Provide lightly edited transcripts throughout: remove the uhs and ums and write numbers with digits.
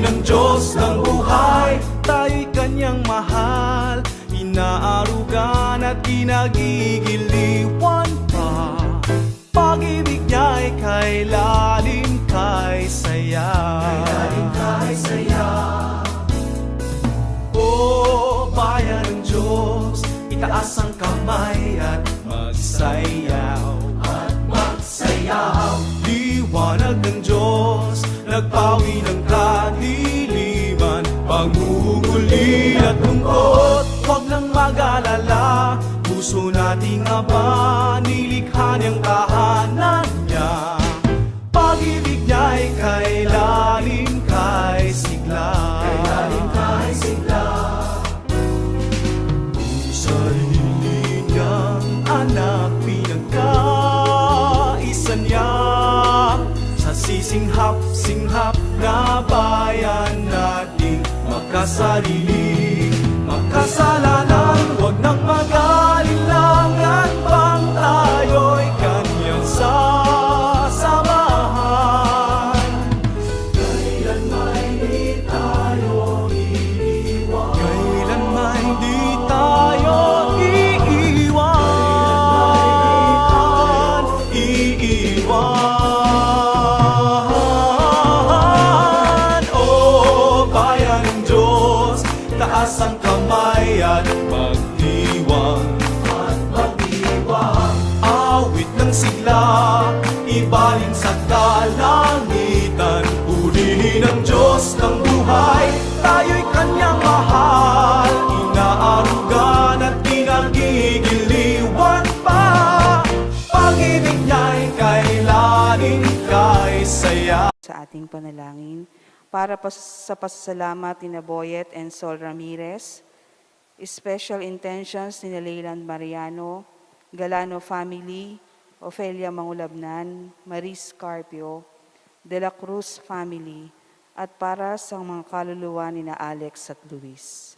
ng Diyos ng buhay. Tayo'y Kanyang mahal, inaarugan at kinagigiliwan pa. Pag-ibig niya'y kay lalim, kay saya. O bayan ng Diyos, itaas ang kamay at magsayaw. Liwanag ng Diyos, nagpawi ng kadiliman, pangungulil at lungkot. Huwag nang mag-alala, puso nating Aba, nilikha niyang tahanan niya. Pag-ibig niya'y kay lalim, kay sigla. Sarili niyang anak, pinagkaisa niya sa sisinghap-singhap na bayan nating makasarili. Makasalanan, huwag nang mag-alilangan, pang tayo'y Kanyang sasamahan. Kailanman di tayo iiwan. Kailanman di tayo iiwan. O bayan ng Diyos, taas ang kamay at magdiwang. Awit ng sigla, ibalin sa kalangitan, purihin ang Diyos ng buhay. Tayo'y Kanyang mahal, inaarugan at pinagigiliwan pa. Pag-ibig niya'y kay lalim, kay saya. Sa ating panalangin, para sa pasasalamat ni Boyet and Sol Ramirez, special intentions ni Leyland Mariano, Galano family, Ofelia Mangulabnan, Maris Carpio, De La Cruz family, at para sa mga kaluluwa ni na Alex at Luis.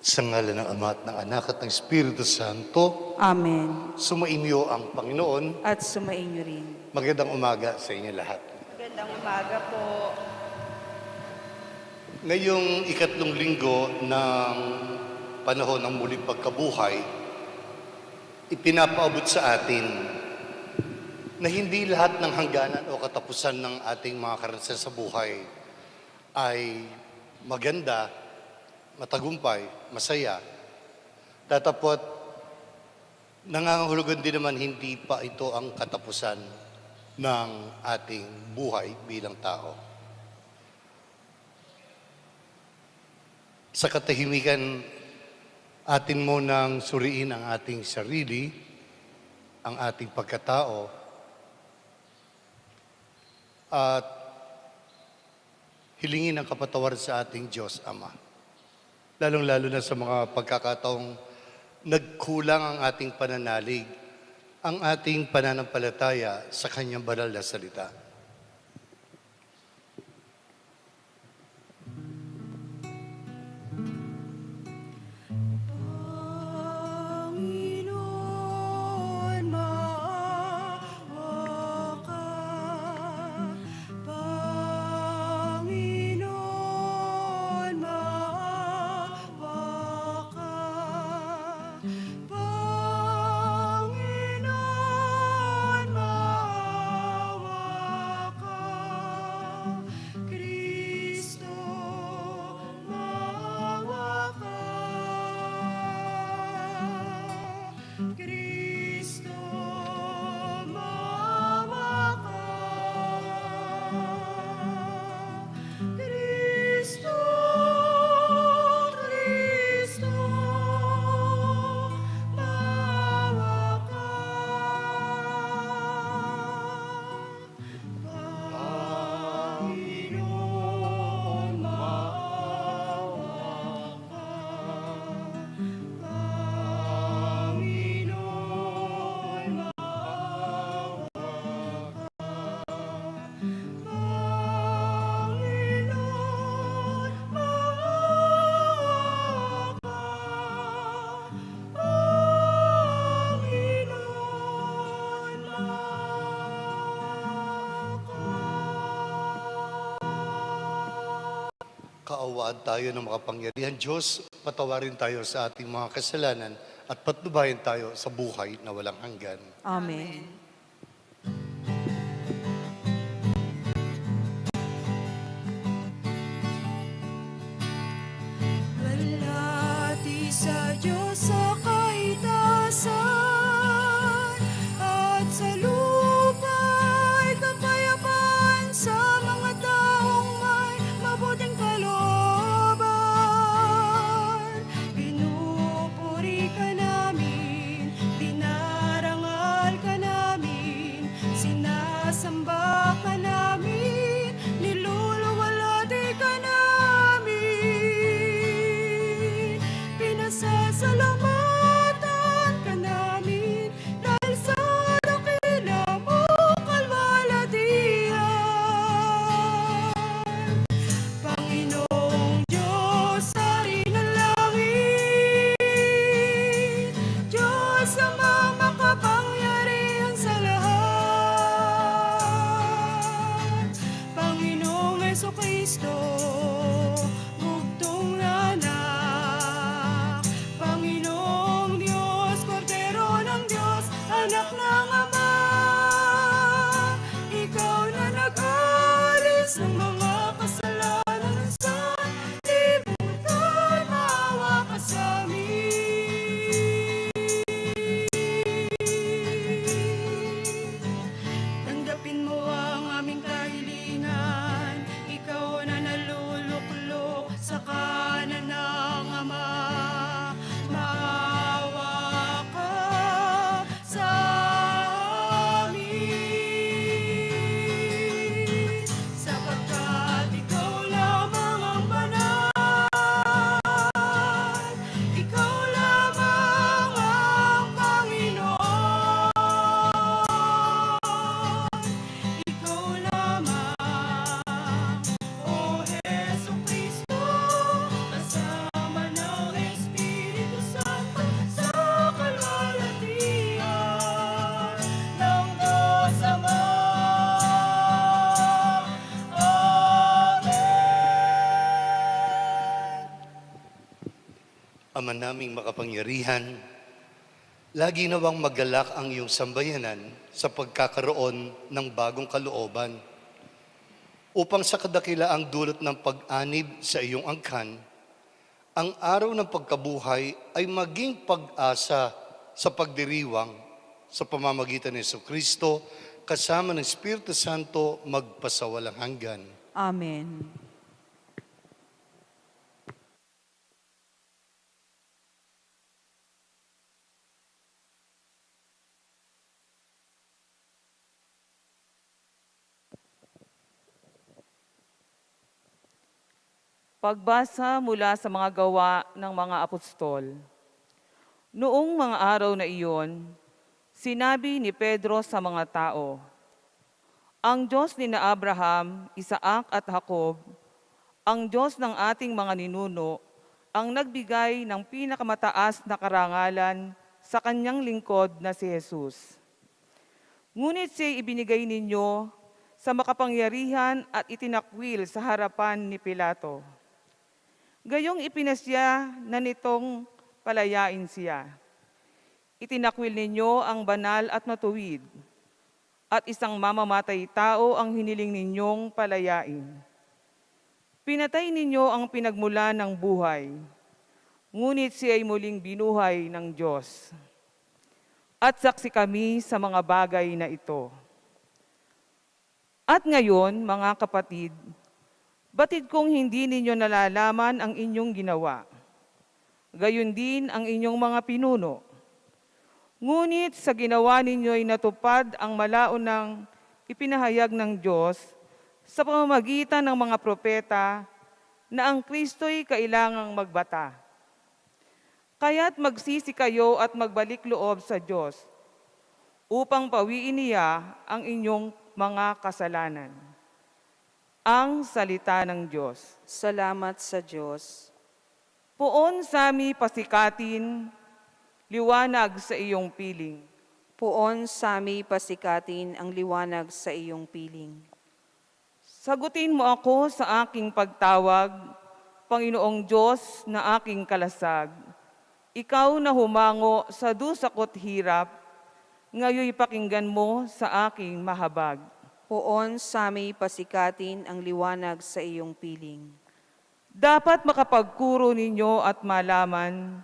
Sa ngalan ng Ama at ng Anak at ng Espiritu Santo, Amen. sumainyo ang Panginoon. At sumainyo rin. Magandang umaga sa inyo lahat. Magandang umaga po. Ngayong ikatlong linggo ng panahon ng muling pagkabuhay, ipinapaabot sa atin na hindi lahat ng hangganan o katapusan ng ating mga karanasan sa buhay ay maganda, matagumpay, masaya. Tatapot, nangangahulugan din naman hindi pa ito ang katapusan ng ating buhay bilang tao. Sa katahimikan, atin mo nang suriin ang ating sarili, ang ating pagkatao, at hilingin ang kapatawaran sa ating Diyos Ama. Lalong-lalo na sa mga pagkakataong nagkulang ang ating pananalig, ang ating pananampalataya sa Kanyang banal na salita. kaawaan tayo ng makapangyarihan Diyos, patawarin tayo sa ating mga kasalanan at patnubayan tayo sa buhay na walang hanggan. Amen. Alati sa Diyos sa kaitasan at sa lupa'y kapayapaan sa mga taong may mabuting kalooban. Pinupuri ka namin, dinarangal ka namin, sinasamba ka namin, niluluwalhati ka namin. Pinasasalamatan ka namin dahil sa dakila mong kalwalhatian. Panginoong Diyos, Hari ng langit, Diyos amang makapangyarihan sa lahat. Panginoong Jesucristo, bugtong na anak. Panginoong Diyos, Kordero ng Diyos, anak ng Ama. Ikaw na nag-alis ng mga kasalanan sa libutan, maawa ka sa amin. Tanggapin mo ang aming kahilingan, ikaw na naluluklok sa kanan ng Ama. Maawa ka sa amin, sapagkat ikaw lamang ang banal, ikaw lamang ang Panginoon. Ikaw lamang, O Jesucristo, kasama ng Espiritu Santo sa kalwalhatian ng Diyos Ama. Amen. Ama naming makapangyarihan, lagi nawang magalak ang iyong sambayanan sa pagkakaroon ng bagong kalooban upang sa kadakilaang dulot ng pag-anib sa iyong angkan, ang araw ng pagkabuhay ay maging pag-asa sa pagdiriwang sa pamamagitan ni Jesucristo kasama ng Espiritu Santo magpasawalang hanggan. Amen. Pagbasa mula sa mga gawa ng mga apostol. Noong mga araw na iyon, sinabi ni Pedro sa mga tao, "Ang Diyos ni na Abraham, Isaac at Jacob, ang Diyos ng ating mga ninuno, ang nagbigay ng pinakamataas na karangalan sa kanyang lingkod na si Jesus. Ngunit siya'y ibinigay ninyo sa makapangyarihan at itinakwil sa harapan ni Pilato. Gayong ipinasya na nitong palayain siya. Itinakwil ninyo ang banal at matuwid, at isang mamamatay tao ang hiniling ninyong palayain. Pinatay ninyo ang pinagmulan ng buhay, ngunit siya'y muling binuhay ng Diyos. At saksi kami sa mga bagay na ito. At ngayon, mga kapatid, batid kong hindi ninyo nalalaman ang inyong ginawa. Gayon din ang inyong mga pinuno. Ngunit sa ginawa ninyo'y natupad ang malaunang ipinahayag ng Diyos sa pamamagitan ng mga propeta na ang Kristo'y kailangang magbata. Kaya't magsisi kayo at magbalik loob sa Diyos upang pawiin niya ang inyong mga kasalanan." Ang salita ng Diyos. Salamat sa Diyos. Poon sami pasikatin, liwanag sa iyong piling. Poon sami pasikatin ang liwanag sa iyong piling. Sagutin mo ako sa aking pagtawag, Panginoong Diyos na aking kalasag, ikaw na humango sa dusakot hirap, ngayoy pakinggan mo sa aking mahabag. Poon sa aming pasikatin ang liwanag sa iyong piling. Dapat makapagkuro ninyo at malaman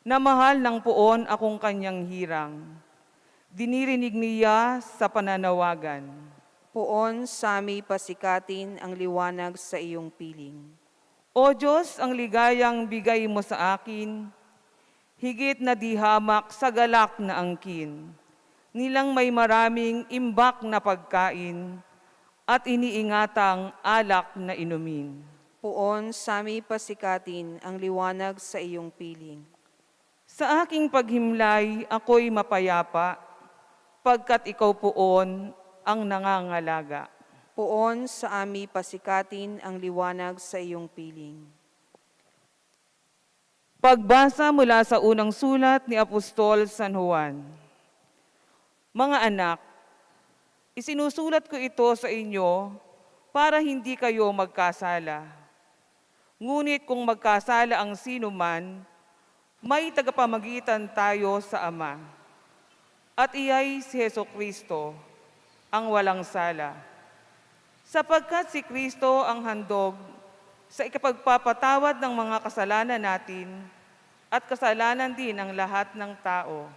na mahal ng poon akong kanyang hirang. Dinirinig niya sa pananawagan. Poon sa aming pasikatin ang liwanag sa iyong piling. O Diyos, ang ligayang bigay mo sa akin, higit na di hamak sa galak na angkin, nilang may maraming imbak na pagkain at iniingatang alak na inumin. Poon sa aming pasikatin ang liwanag sa iyong piling. Sa aking paghimlay, ako'y mapayapa, pagkat ikaw poon ang nangangalaga. Poon sa aming pasikatin ang liwanag sa iyong piling. Pagbasa mula sa unang sulat ni Apostol San Juan. Mga anak, isinusulat ko ito sa inyo para hindi kayo magkasala. Ngunit kung magkasala ang sino man, may tagapamagitan tayo sa Ama. At iyay si Jesucristo, ang walang sala. Sapagkat si Kristo ang handog sa ikapagpapatawad ng mga kasalanan natin at kasalanan din ng lahat ng tao.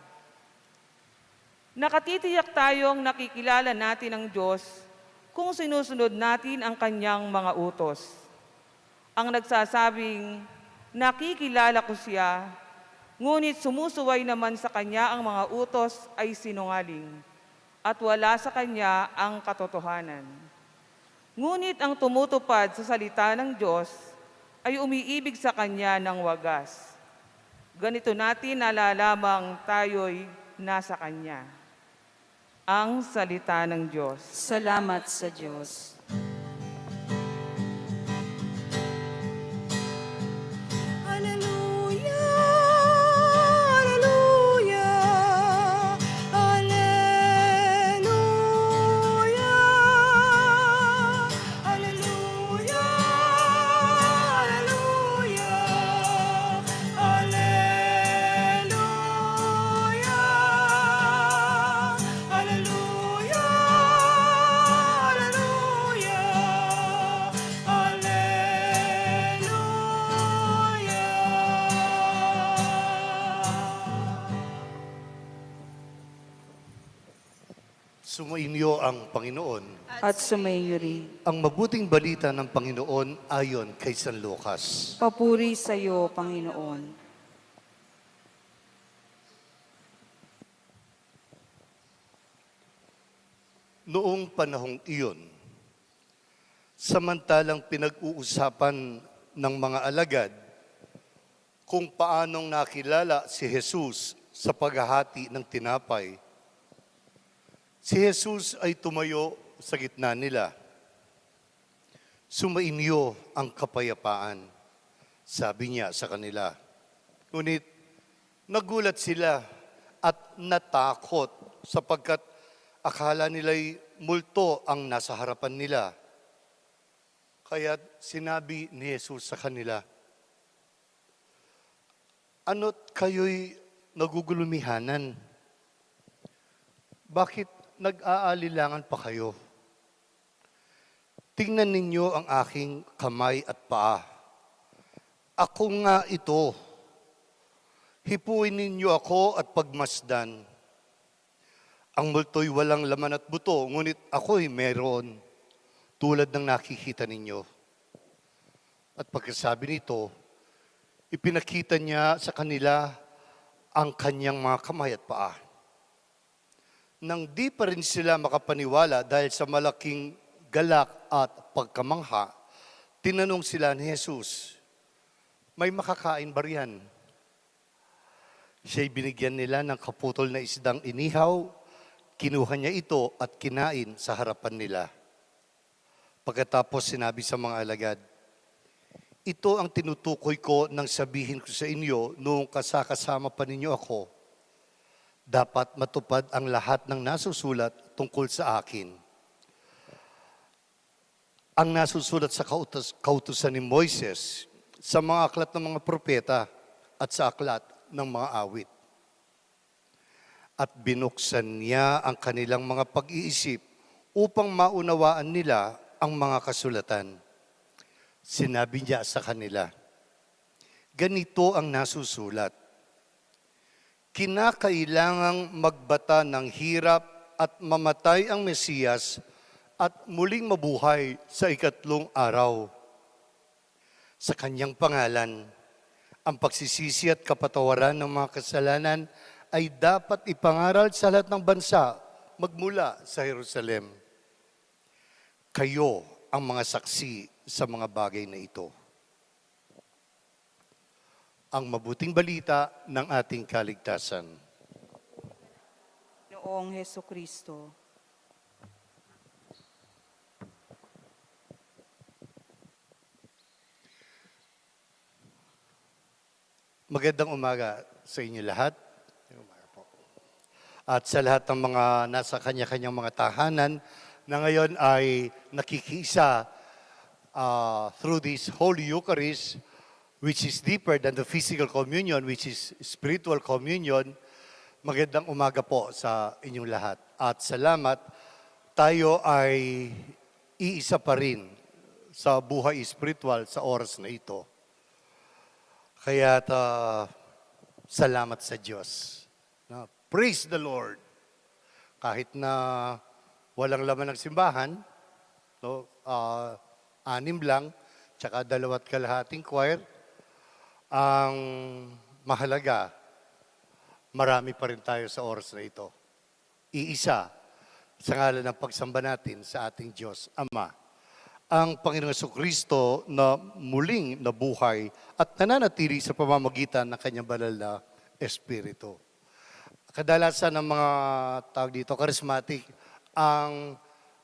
Nakatitiyak tayong nakikilala natin ang Diyos kung sinusunod natin ang kanyang mga utos. Ang nagsasabing, nakikilala ko siya, ngunit sumusuway naman sa kanya ang mga utos ay sinungaling at wala sa kanya ang katotohanan. Ngunit ang tumutupad sa salita ng Diyos ay umiibig sa Kanya ng wagas. Ganito natin nalalamang tayo'y nasa Kanya. Ang salita ng Diyos. Salamat sa Diyos. Hallelujah, hallelujah, hallelujah, hallelujah, hallelujah, hallelujah, hallelujah, Sumainyo ang Panginoon. At sumayo rin. Ang mabuting balita ng Panginoon ayon kay San Lucas. Papuri sa iyo, Panginoon. Noong panahong iyon, samantalang pinag-uusapan ng mga alagad kung paanong nakilala si Jesus sa paghahati ng tinapay, si Jesus ay tumayo sa gitna nila. Sumainyo ang kapayapaan, sabi niya sa kanila. Ngunit nagulat sila at natakot sapagkat akala nila'y multo ang nasa harapan nila. Kaya sinabi ni Jesus sa kanila, ano't kayo'y nagugulumihanan? Bakit nag-aalilangan pa kayo? Tingnan ninyo ang aking kamay at paa. Ako nga ito. Hipuin ninyo ako at pagmasdan. Ang multo'y walang laman at buto, ngunit ako'y meron, tulad ng nakikita ninyo. At pagkasabi nito, ipinakita niya sa kanila ang kanyang mga kamay at paa. Nang di pa rin sila makapaniwala dahil sa malaking galak at pagkamangha, tinanong sila ni Jesus, may makakain ba riyan? Siya'y binigyan nila ng kaputol na isdang inihaw, kinuha niya ito at kinain sa harapan nila. Pagkatapos sinabi sa mga alagad, ito ang tinutukoy ko nang sabihin ko sa inyo noong kasakasama pa ninyo ako. Dapat matupad ang lahat ng nasusulat tungkol sa akin. ang nasusulat sa kautusan ni Moises, sa mga aklat ng mga propeta at sa aklat ng mga awit. At binuksan niya ang kanilang mga pag-iisip upang maunawaan nila ang mga kasulatan. Sinabi niya sa kanila, ganito ang nasusulat. Kinakailangang magbata ng hirap at mamatay ang Mesiyas at muling mabuhay sa ikatlong araw. Sa kanyang pangalan, ang pagsisisi at kapatawaran ng mga kasalanan ay dapat ipangaral sa lahat ng bansa magmula sa Jerusalem. Kayo ang mga saksi sa mga bagay na ito. Ang mabuting balita ng ating kaligtasan. Noong Heso Kristo. Magandang umaga sa inyo lahat. At sa lahat ng mga nasa kanya-kanyang mga tahanan na ngayon ay nakikisa through this Holy Eucharist, which is deeper than the physical communion, which is spiritual communion. Magandang umaga po sa inyong lahat. At salamat, tayo ay iisa pa rin sa buhay spiritual sa oras na ito. Kaya salamat sa Diyos. Praise the Lord. Kahit na walang laman ng simbahan, no, 6 lang, tsaka 2 kalahating choir, ang mahalaga, marami pa rin tayo sa oras na ito. Iisa sa ngalan ng pagsamba natin sa ating Diyos, Ama. Ang Panginoong Jesucristo na muling nabuhay at nananatili sa pamamagitan ng kanyang banal na Espiritu. Kadalasan ng mga tawag dito, charismatic,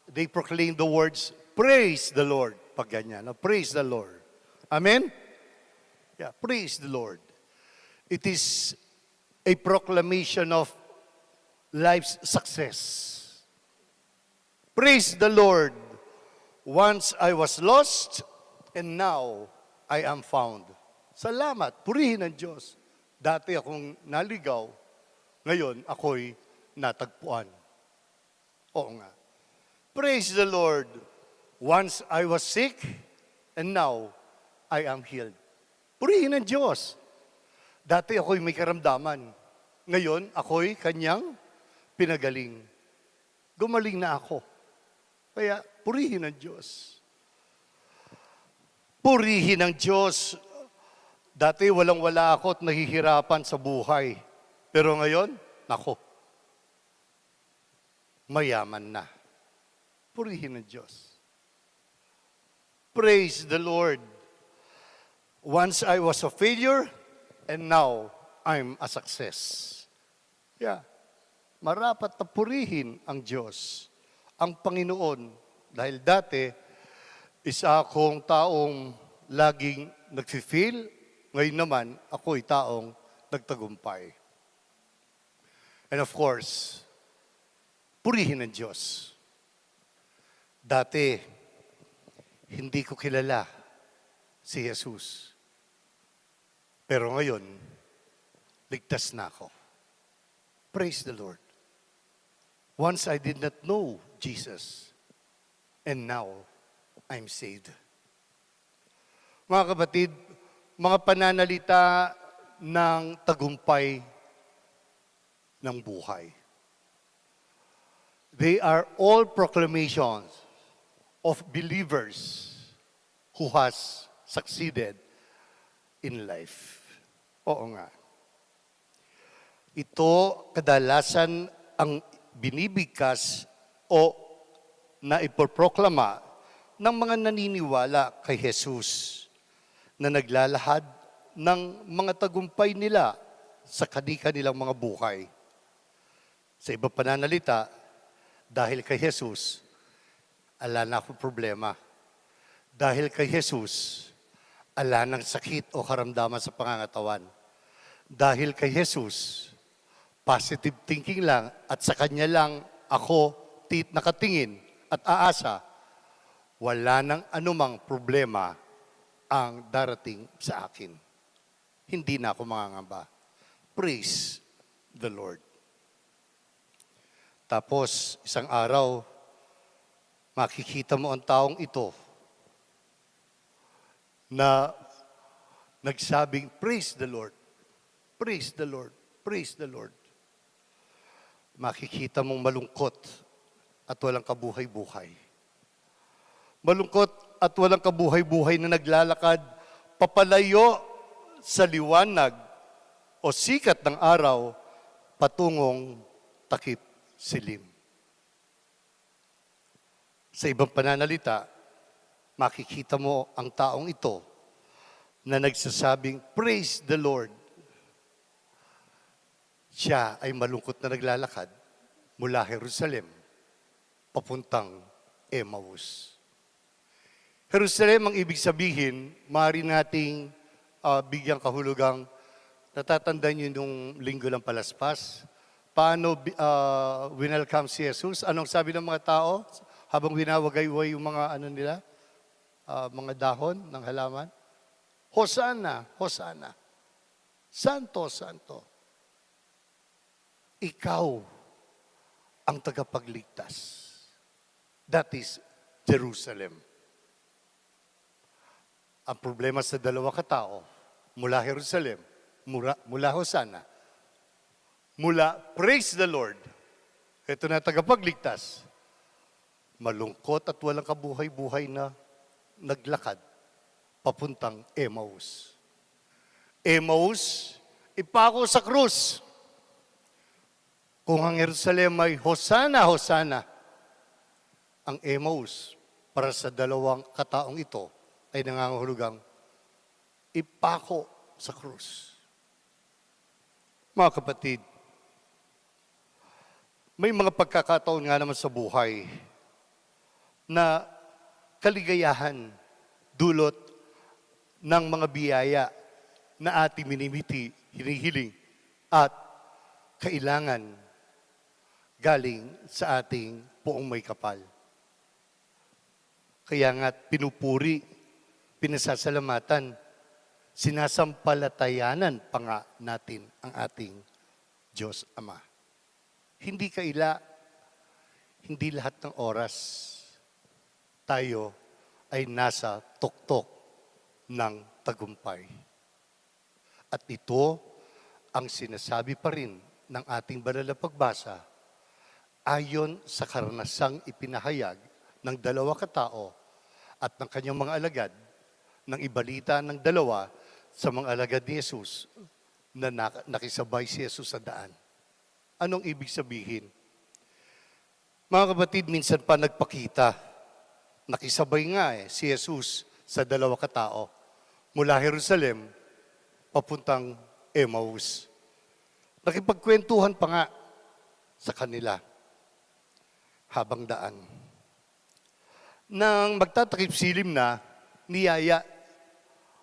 they proclaim the words, praise the Lord. Pag ganyan, no? Praise the Lord. Amen? Yeah, praise the Lord. It is a proclamation of life's success. Praise the Lord. Once I was lost, and now I am found. Salamat, purihin ang Diyos. Dati akong naligaw, ngayon ako'y natagpuan. Oo nga. Praise the Lord. Once I was sick, and now I am healed. Purihin ang Diyos. Dati ako'y may karamdaman. Ngayon ako'y kanyang pinagaling. Gumaling na ako. Kaya purihin ang Diyos. Purihin ang Diyos. Dati walang-wala ako at nahihirapan sa buhay. Pero ngayon, nako, mayaman na. Purihin ang Diyos. Praise the Lord. Once I was a failure, and now I'm a success. Yeah. Marapat na purihin ang Diyos, ang Panginoon, dahil dati, isa akong taong laging nag-feel, ngayon naman, ako'y taong nagtagumpay. And of course, purihin ang Diyos. Dati, hindi ko kilala si Jesus. Pero ngayon, ligtas na ako. Praise the Lord. Once I did not know Jesus, and now I'm saved. Mga kapatid, mga pananalita ng tagumpay ng buhay. They are all proclamations of believers who has succeeded in life. Oo nga. Ito kadalasan ang binibigkas o na ipoproklama ng mga naniniwala kay Jesus na naglalahad ng mga tagumpay nila sa kanilang mga buhay. Sa ibang pananalita, dahil kay Jesus, ala na akong problema. Dahil kay Jesus, ala ng sakit o karamdaman sa pangangatawan. Dahil kay Jesus, positive thinking lang at sa Kanya lang ako nakatingin at aasa wala nang anumang problema ang darating sa akin. Hindi na ako mangangamba. Praise the Lord. Tapos, isang araw, makikita mo ang taong ito na nagsabing, praise the Lord, praise the Lord, praise the Lord. Makikita mong malungkot at walang kabuhay-buhay. Malungkot at walang kabuhay-buhay na naglalakad papalayo sa liwanag o sikat ng araw patungong takip silim. Sa ibang pananalita, makikita mo ang taong ito na nagsasabing, praise the Lord. Siya ay malungkot na naglalakad mula Jerusalem papuntang Emmaus. Jerusalem ang ibig sabihin, maaari nating bigyang kahulugang natatandaan niyo nung linggo ng palaspas. Paano winelcome si Jesus? Anong sabi ng mga tao habang winawagayway yung mga nila? Mga dahon ng halaman? Hosanna, Hosanna. Santo, Santo. Ikaw ang tagapagligtas. That is Jerusalem. Ang problema sa dalawa katao, mula Jerusalem, mula Hosanna, mula praise the Lord, ito na tagapagligtas, malungkot at walang kabuhay-buhay na naglakad papuntang Emmaus. Emmaus, ipako sa krus. Kung ang Jerusalem ay Hosanna, Hosanna, ang Emmaus para sa dalawang kataong ito ay nangangahulugang ipako sa krus. Mga kapatid, may mga pagkakataon nga naman sa buhay na kaligayahan dulot ng mga biyaya na ating minimiti, hinihiling, at kailangan galing sa ating poong may kapal. Kaya nga pinupuri, pinasasalamatan, sinasampalatayanan pa nga natin ang ating Diyos Ama. Hindi lahat ng oras tayo ay nasa tuktok ng tagumpay. At ito ang sinasabi pa rin ng ating banal na pagbasa ayon sa karanasang ipinahayag ng dalawa katao at ng kanyang mga alagad ng ibalita ng dalawa sa mga alagad ni Jesus na nakisabay si Jesus sa daan. Anong ibig sabihin? Mga kapatid, minsan pa nagpakita. Nakisabay nga si Jesus sa dalawa katao mula Jerusalem papuntang Emmaus. Nakipagkwentuhan pa nga sa kanila habang daan. Nang magtatakip silim na, niyaya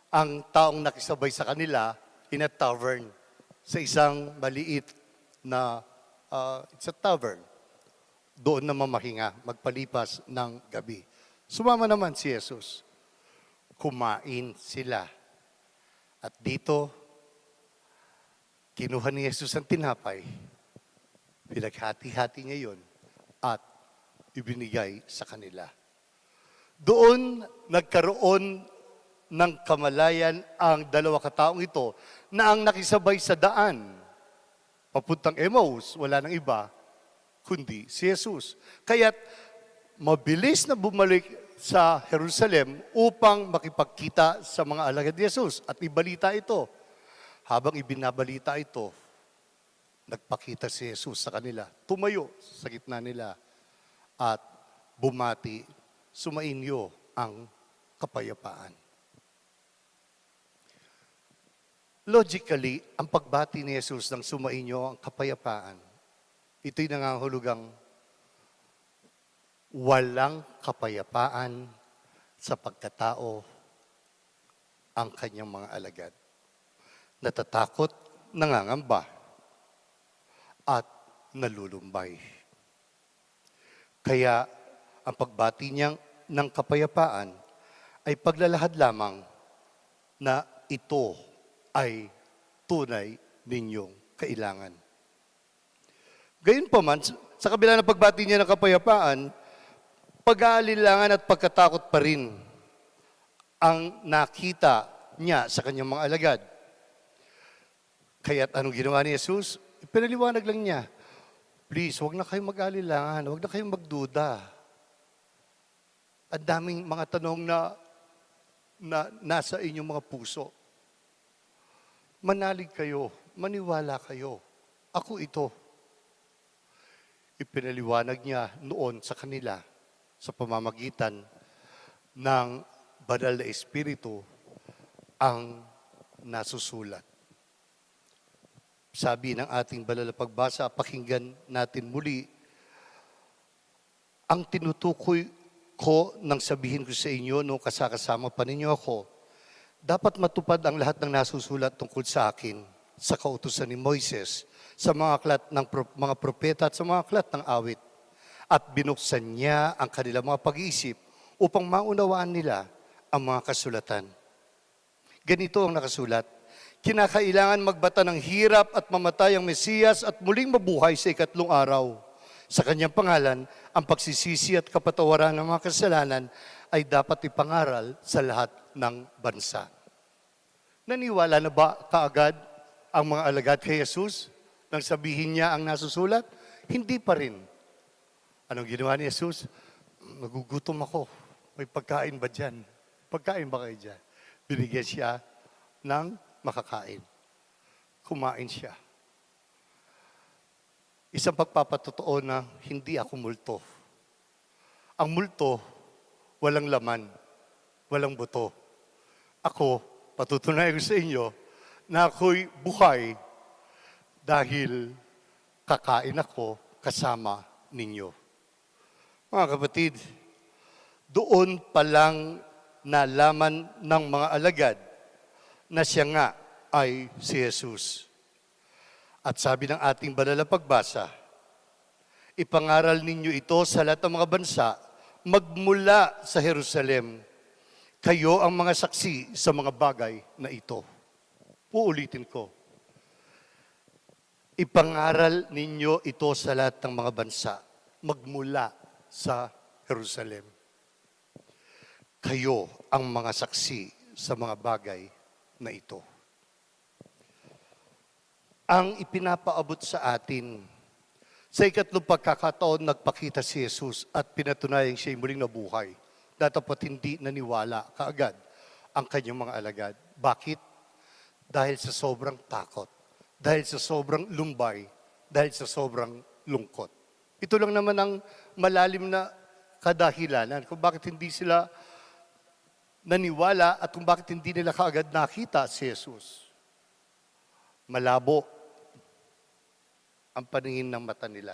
ang taong nakisabay sa kanila in a tavern, sa isang maliit na it's a tavern. Doon na mamahinga, magpalipas ng gabi. Sumama naman si Jesus. Kumain sila. At dito, kinuha ni Jesus ang tinapay, pinaghati-hati niya yun, at ibinigay sa kanila. Doon nagkaroon ng kamalayan ang dalawa kataong ito na ang nakisabay sa daan papuntang Emmaus, wala nang iba kundi si Jesus. Kaya't mabilis na bumalik sa Jerusalem upang makipagkita sa mga alagad ni Jesus at ibalita ito. Habang ibinabalita ito, nagpakita si Jesus sa kanila, tumayo sa gitna nila at bumati, sumainyo ang kapayapaan. Logically, ang pagbati ni Jesus ng sumainyo ang kapayapaan, ito'y nangangahulugang walang kapayapaan sa pagkatao ang kanyang mga alagad. Natatakot, nangangamba, at nalulumbay. Kaya ang pagbati niyang ng kapayapaan ay paglalahad lamang na ito ay tunay ninyong kailangan. Gayunpaman, sa kabila ng pagbati niya ng kapayapaan, pag-aalinlangan at pagkatakot pa rin ang nakita niya sa kanyang mga alagad. Kaya't anong ginawa ni Jesus? Pinaliwanag lang niya, please, huwag na kayong mag-alinlangan, huwag na kayong magduda. Ang daming mga tanong na nasa inyong mga puso. Manalig kayo, maniwala kayo. Ako ito. Ipinaliwanag niya noon sa kanila sa pamamagitan ng banal na Espiritu ang nasusulat. Sabi ng ating banal na pagbasa, pakinggan natin muli, ang tinutukoy ko nang sabihin ko sa inyo nung kasama pa ninyo ako, dapat matupad ang lahat ng nasusulat tungkol sa akin sa kautusan ni Moises, sa mga aklat ng mga propeta at sa mga aklat ng awit. At binuksan niya ang kanilang mga pag-iisip upang maunawaan nila ang mga kasulatan. Ganito ang nakasulat, kinakailangan magbata ng hirap at mamatay ang Mesiyas at muling mabuhay sa ikatlong araw. Sa kanyang pangalan, ang pagsisisi at kapatawaran ng mga kasalanan ay dapat ipangaral sa lahat ng bansa. Naniwala na ba kaagad ang mga alagad kay Jesus nang sabihin niya ang nasusulat? Hindi pa rin. Anong ginawa ni Jesus? Nagugutom ako. May pagkain ba dyan? Pagkain ba kayo dyan? Binigyan siya ng makakain. Kumain siya. Isang pagpapatotoo na hindi ako multo. Ang multo, walang laman, walang buto. Ako, patutunayan ko sa inyo na ako'y buhay dahil kakain ako kasama ninyo. Mga kapatid, doon pa lang nalaman ng mga alagad na siya nga ay si Jesus. At sabi ng ating banal na pagbasa, ipangaral ninyo ito sa lahat ng mga bansa, magmula sa Jerusalem. Kayo ang mga saksi sa mga bagay na ito. Uulitin ko. Ipangaral ninyo ito sa lahat ng mga bansa, magmula sa Jerusalem. Kayo ang mga saksi sa mga bagay na ito. Ang ipinapaabot sa atin, sa ikatlong pagkakataon nagpakita si Jesus at pinatunayang siya'y muling nabuhay. Datapat hindi naniwala kaagad ang kanyang mga alagad. Bakit? Dahil sa sobrang takot, dahil sa sobrang lumbay, dahil sa sobrang lungkot. Ito lang naman ang malalim na kadahilanan kung bakit hindi sila naniwala at kung bakit hindi nila kaagad nakita si Jesus. Malabo ang paningin ng mata nila.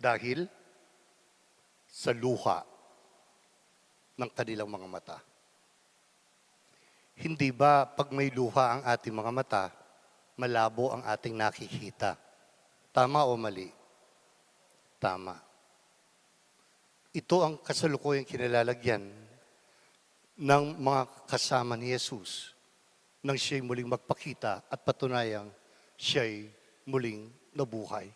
Dahil sa luha ng kanilang mga mata. Hindi ba pag may luha ang ating mga mata, malabo ang ating nakikita? Tama o mali? Tama. Ito ang kasalukuyang kinalalagyan ng mga kasama ni Jesus nang siya'y muling magpakita at patunayang siya'y muling nabuhay.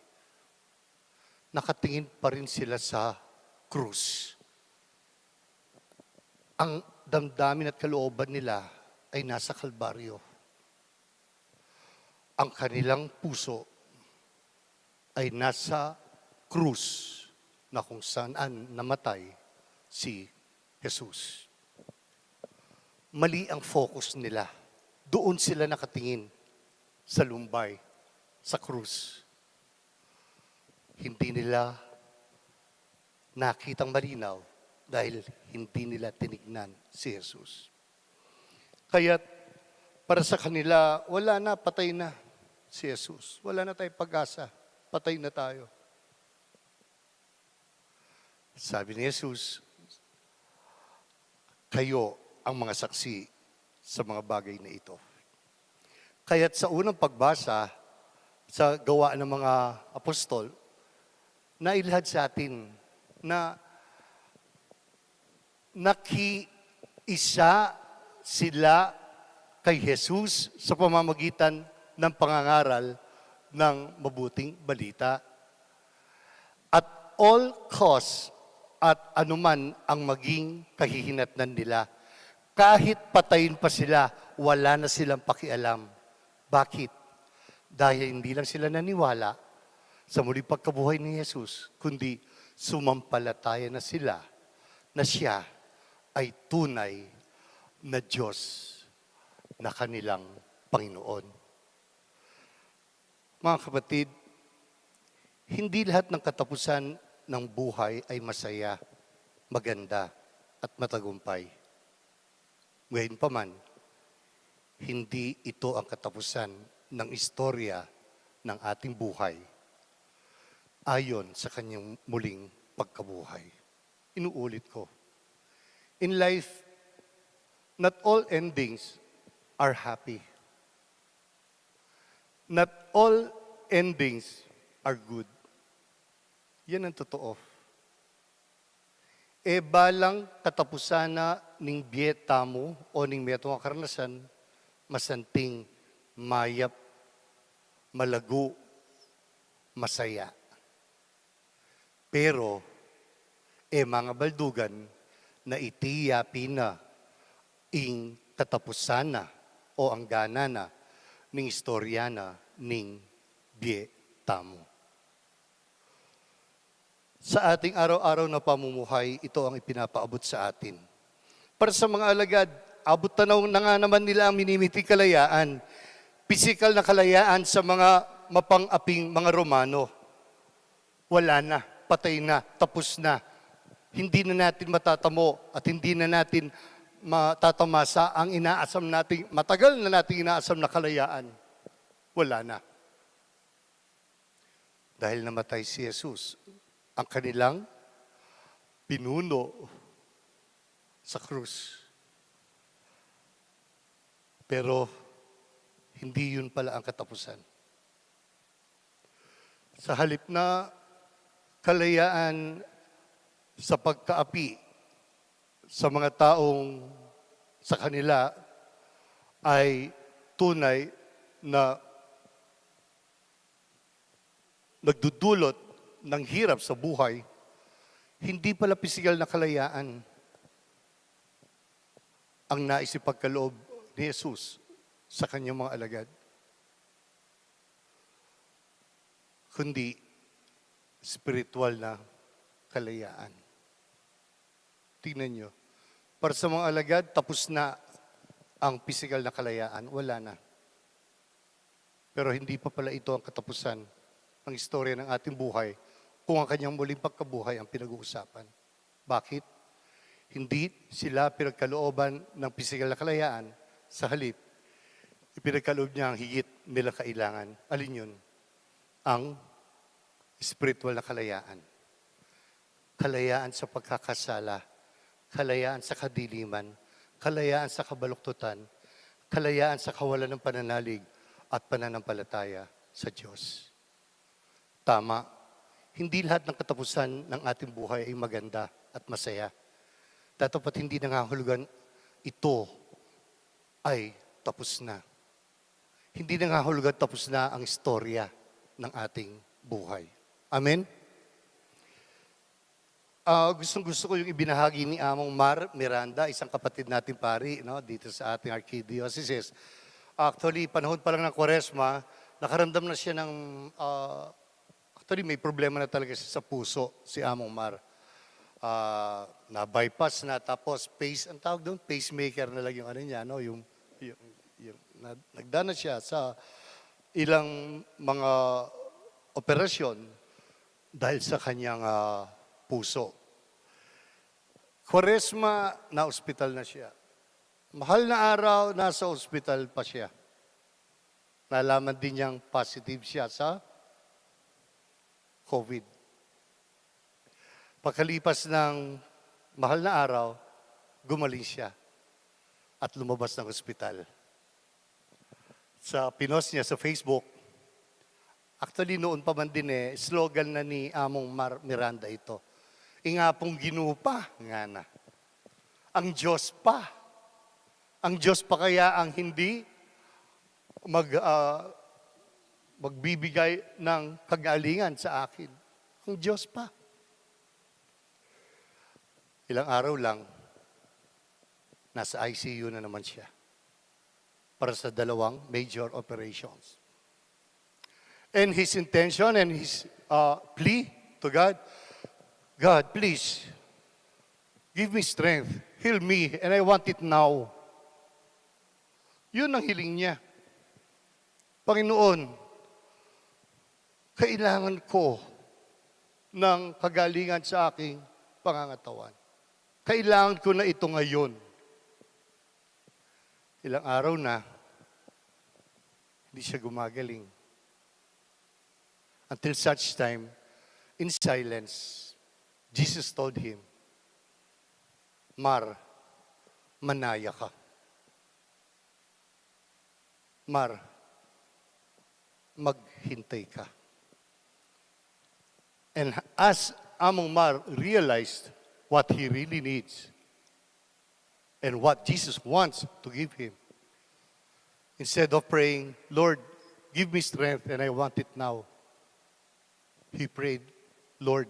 Nakatingin pa rin sila sa krus. Ang damdamin at kalooban nila ay nasa Kalbaryo. Ang kanilang puso ay nasa krus na kung saan namatay si Jesus. Mali ang focus nila. Doon sila nakatingin sa lumbay, sa krus. Hindi nila nakitang malinaw dahil hindi nila tinignan si Jesus. Kaya para sa kanila, wala na, patay na si Jesus. Wala na tayong pag-asa. Patay na tayo. Sabi ni Jesus, kayo ang mga saksi sa mga bagay na ito. Kaya't sa unang pagbasa, sa gawa ng mga apostol, nailahad sa atin na nakiisa sila kay Jesus sa pamamagitan ng pangangaral ng mabuting balita. At all costs at anuman ang maging kahihinatnan nila, kahit patayin pa sila, wala na silang pakialam. Bakit? Dahil hindi lang sila naniwala sa muling pagkabuhay ni Jesus, kundi sumampalataya na sila na siya ay tunay na Diyos na kanilang Panginoon. Mga kapatid, hindi lahat ng katapusan ng buhay ay masaya, maganda, at matagumpay. Gayunpaman, hindi ito ang katapusan ng istorya ng ating buhay ayon sa kanyang muling pagkabuhay. Inuulit ko, in life, not all endings are happy. Not all endings are good. Yan ang totoo. E balang katapusan na ning bieta mo o ning metong karanasan, masanting, mayap, malago, masaya. Pero, mga baldugan na itiyapi na ing katapusan na o ang gana na ning istorya na ning bieta mo. Sa ating araw-araw na pamumuhay, ito ang ipinapaabot sa atin. Para sa mga alagad, abot tanaw na nga naman nila ang minimiting kalayaan, pisikal na kalayaan sa mga mapang-aping mga Romano. Wala na, patay na, tapos na. Hindi na natin matatamo at hindi na natin matatamasa ang inaasam nating, matagal na nating inaasam na kalayaan. Wala na. Dahil namatay si Jesus, ang kanilang pinuno sa krus. Pero hindi yun pala ang katapusan. Sa halip na kalayaan sa pagkaapi sa mga taong sa kanila ay tunay na nagdudulot ng hirap sa buhay, hindi pala pisikal na kalayaan ang naisipagkaloob ni Jesus sa kanyang mga alagad, kundi spiritual na kalayaan. Tingnan nyo, para sa mga alagad, tapos na ang pisikal na kalayaan, wala na. Pero hindi pa pala ito ang katapusan ng istorya ng ating buhay kung ang kanyang muling pagkabuhay ang pinag-uusapan. Bakit? Hindi sila pinagkalooban ng pisikal na kalayaan, sa halip, ipinagkaloob niya ang higit nila kailangan. Alin yun? Ang spiritual na kalayaan. Kalayaan sa pagkakasala, kalayaan sa kadiliman, kalayaan sa kabaluktutan, kalayaan sa kawalan ng pananalig at pananampalataya sa Diyos. Tama. Hindi lahat ng katapusan ng ating buhay ay maganda at masaya. Dapat hindi nangahulugan ito ay tapos na. Hindi nangahulugan tapos na ang istorya ng ating buhay. Amen? Gustong-gusto ko yung ibinahagi ni Among Mar Miranda, isang kapatid nating pari, no, dito sa ating archdiocese. Actually, panahon pa lang ng Kwaresma, nakaramdam na siya ng actually, may problema na talaga siya sa puso, si Among Mar. Na-bypass na, tapos ang tawag doon, pacemaker na lang yung ano niya, no? Nagdana siya sa ilang mga operasyon dahil sa kanyang puso. Kwaresma, na-hospital na siya. Mahal na araw, nasa hospital pa siya. Nalaman din niyang positive siya sa COVID. Pagkalipas ng mahal na araw, gumaling siya at lumabas ng ospital. Sa pinost niya sa Facebook, actually noon pa man din slogan na ni Among Mar Miranda ito. Inga pong ginupa, nga na. Ang Diyos pa. Ang Diyos pa kaya ang hindi magbibigay ng kagalingan sa akin. Ang Diyos pa. Ilang araw lang, nasa ICU na naman siya para sa 2 major operations. And his intention and his plea to God, God, please, give me strength, heal me, and I want it now. Yun ang hiling niya. Panginoon, kailangan ko ng kagalingan sa aking pangangatawan. Kailangan ko na ito ngayon. Ilang araw na, hindi siya gumagaling. Until such time, in silence, Jesus told him, Mar, manaya ka. Mar, maghintay ka. And as Among Mar realized what he really needs and what Jesus wants to give him, instead of praying, Lord, give me strength and I want it now, he prayed, Lord,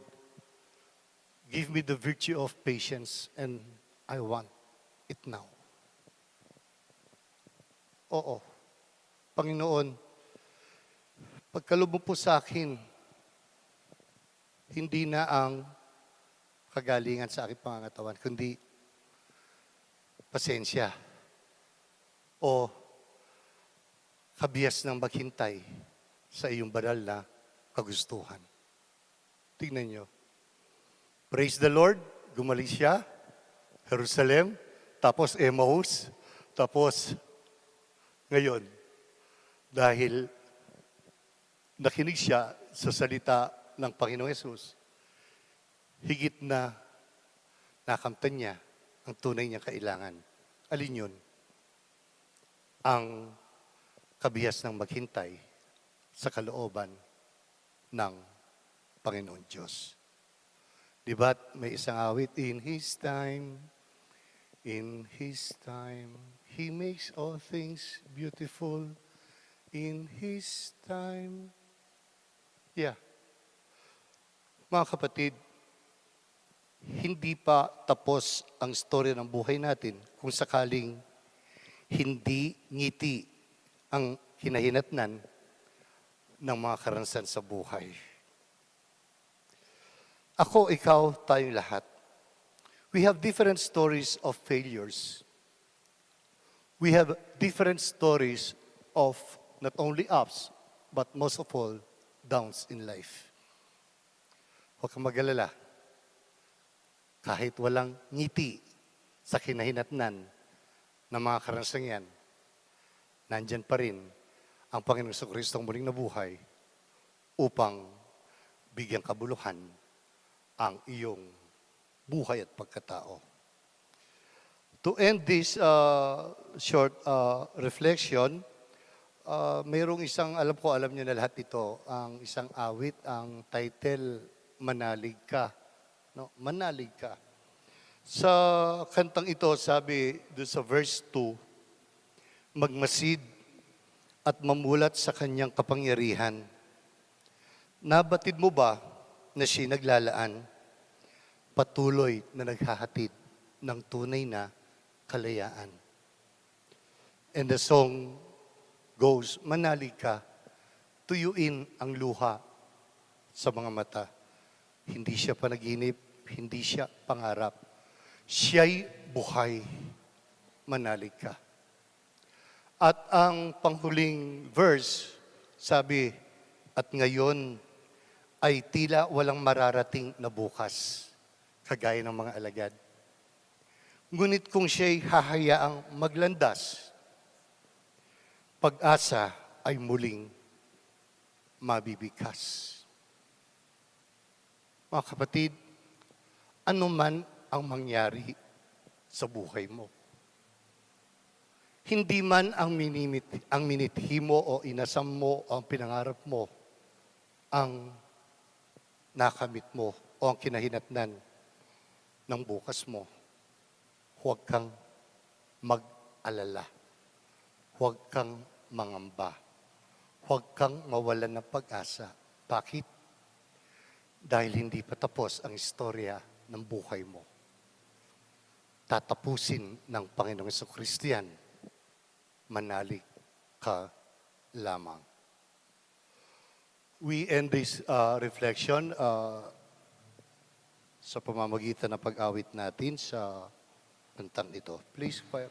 give me the virtue of patience and I want it now. Oo, Panginoon, pagkaloob mo po sa akin, hindi na ang kagalingan sa aking pangangatawan, kundi pasensya o kabiyas ng maghintay sa iyong banal na kagustuhan. Tingnan nyo. Praise the Lord, gumaling siya, Jerusalem, tapos Emmaus, tapos ngayon, dahil nakinig siya sa salita ng Panginoong Yesus, higit na nakamtan niya ang tunay niyang kailangan. Alin yun? Ang kabihas ng maghintay sa kalooban ng Panginoon Diyos. Di ba may isang awit, in His time, He makes all things beautiful. In His time. Yeah. Mga kapatid, hindi pa tapos ang storya ng buhay natin kung sakaling hindi ngiti ang hinahinatnan ng mga karanasan sa buhay. Ako, ikaw, tayong lahat. We have different stories of failures. We have different stories of not only ups, but most of all, downs in life. Huwag kang mag-alala. Kahit walang ngiti sa kinahinatnan ng mga karanasan yan, nandyan pa rin ang Panginoong Kristong muling nabuhay upang bigyang kabuluhan ang iyong buhay at pagkatao. To end this short reflection, mayroong isang, alam niyo na lahat ito, ang isang awit, ang title, Manalig Ka. No? Manalig Ka. Sa kantang ito, sabi doon sa verse 2, magmasid at mamulat sa kanyang kapangyarihan. Nabatid mo ba na siya naglalaan, patuloy na naghahatid ng tunay na kalayaan? And the song goes, manalig ka, tuyuin ang luha sa mga mata. Hindi siya panaginip, hindi siya pangarap. Siya'y buhay, manalig ka. At ang panghuling verse, sabi, at ngayon ay tila walang mararating na bukas, kagaya ng mga alagad. Ngunit kung siya'y hahayaang maglandas, pag-asa ay muling mabibigkas. Mga kapatid, ano man ang mangyari sa buhay mo, hindi man ang minithi mo o inasam mo o ang pinangarap mo, ang nakamit mo o ang kinahinatnan ng bukas mo. huwag kang mag-alala. Huwag kang mangamba. Huwag kang mawalan ng pag-asa. Bakit? Dahil hindi pa tapos ang istorya ng buhay mo. Tatapusin ng Panginoong Jesucristo yan. Manalig ka lamang. We end this reflection sa pamamagitan ng pag-awit natin sa kantang ito. Please, choir.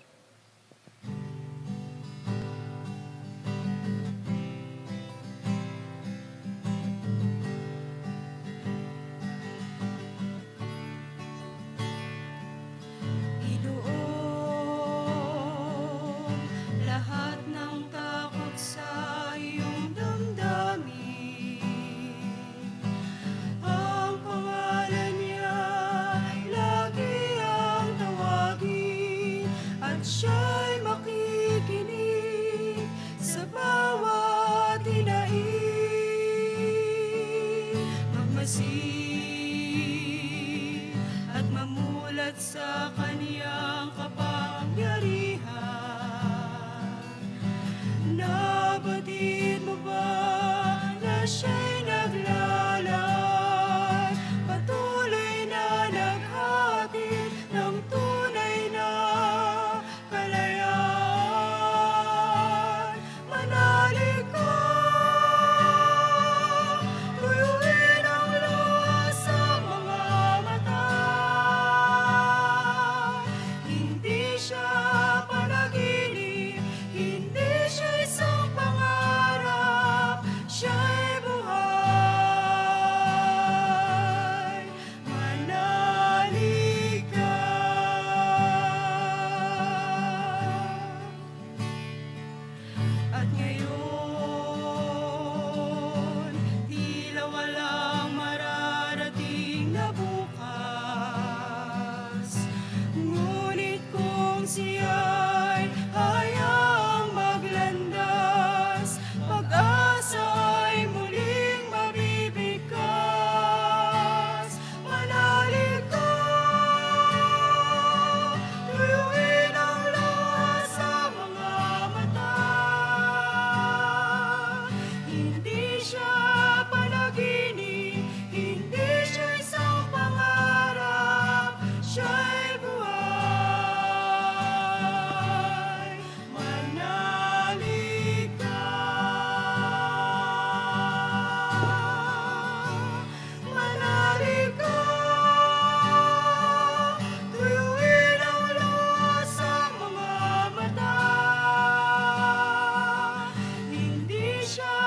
Inoon lahat ng takot sa iyong damdamin. Ang pangalan niya ay lagi ang tawagin at siya'y makikinig sa bawat hinaing. Magmasid at mamulat sa kaniyang kapangyarihan. Nabatid mo ba na siya'y naglalay, patuloy na naghatid ng tunay na kalayaan? Manalig ka, tuyuin ang luha sa mga mata. Hindi siya panaginip, hindi siya isang pangarap, siya'y buhay. Manalig ka. At ngayon, tila walang mararating na bukas. Ngunit kung siya'y hayaang maglandas, pag-asa ay muling mabibigkas. Manalig ka, tuyuin ang luha sa mga mata. Hindi siya panaginip, hindi siya isang pangarap, siya'y buhay. Manalig ka. Manalig ka, tuyuin ang luha sa mga mata. Hindi siya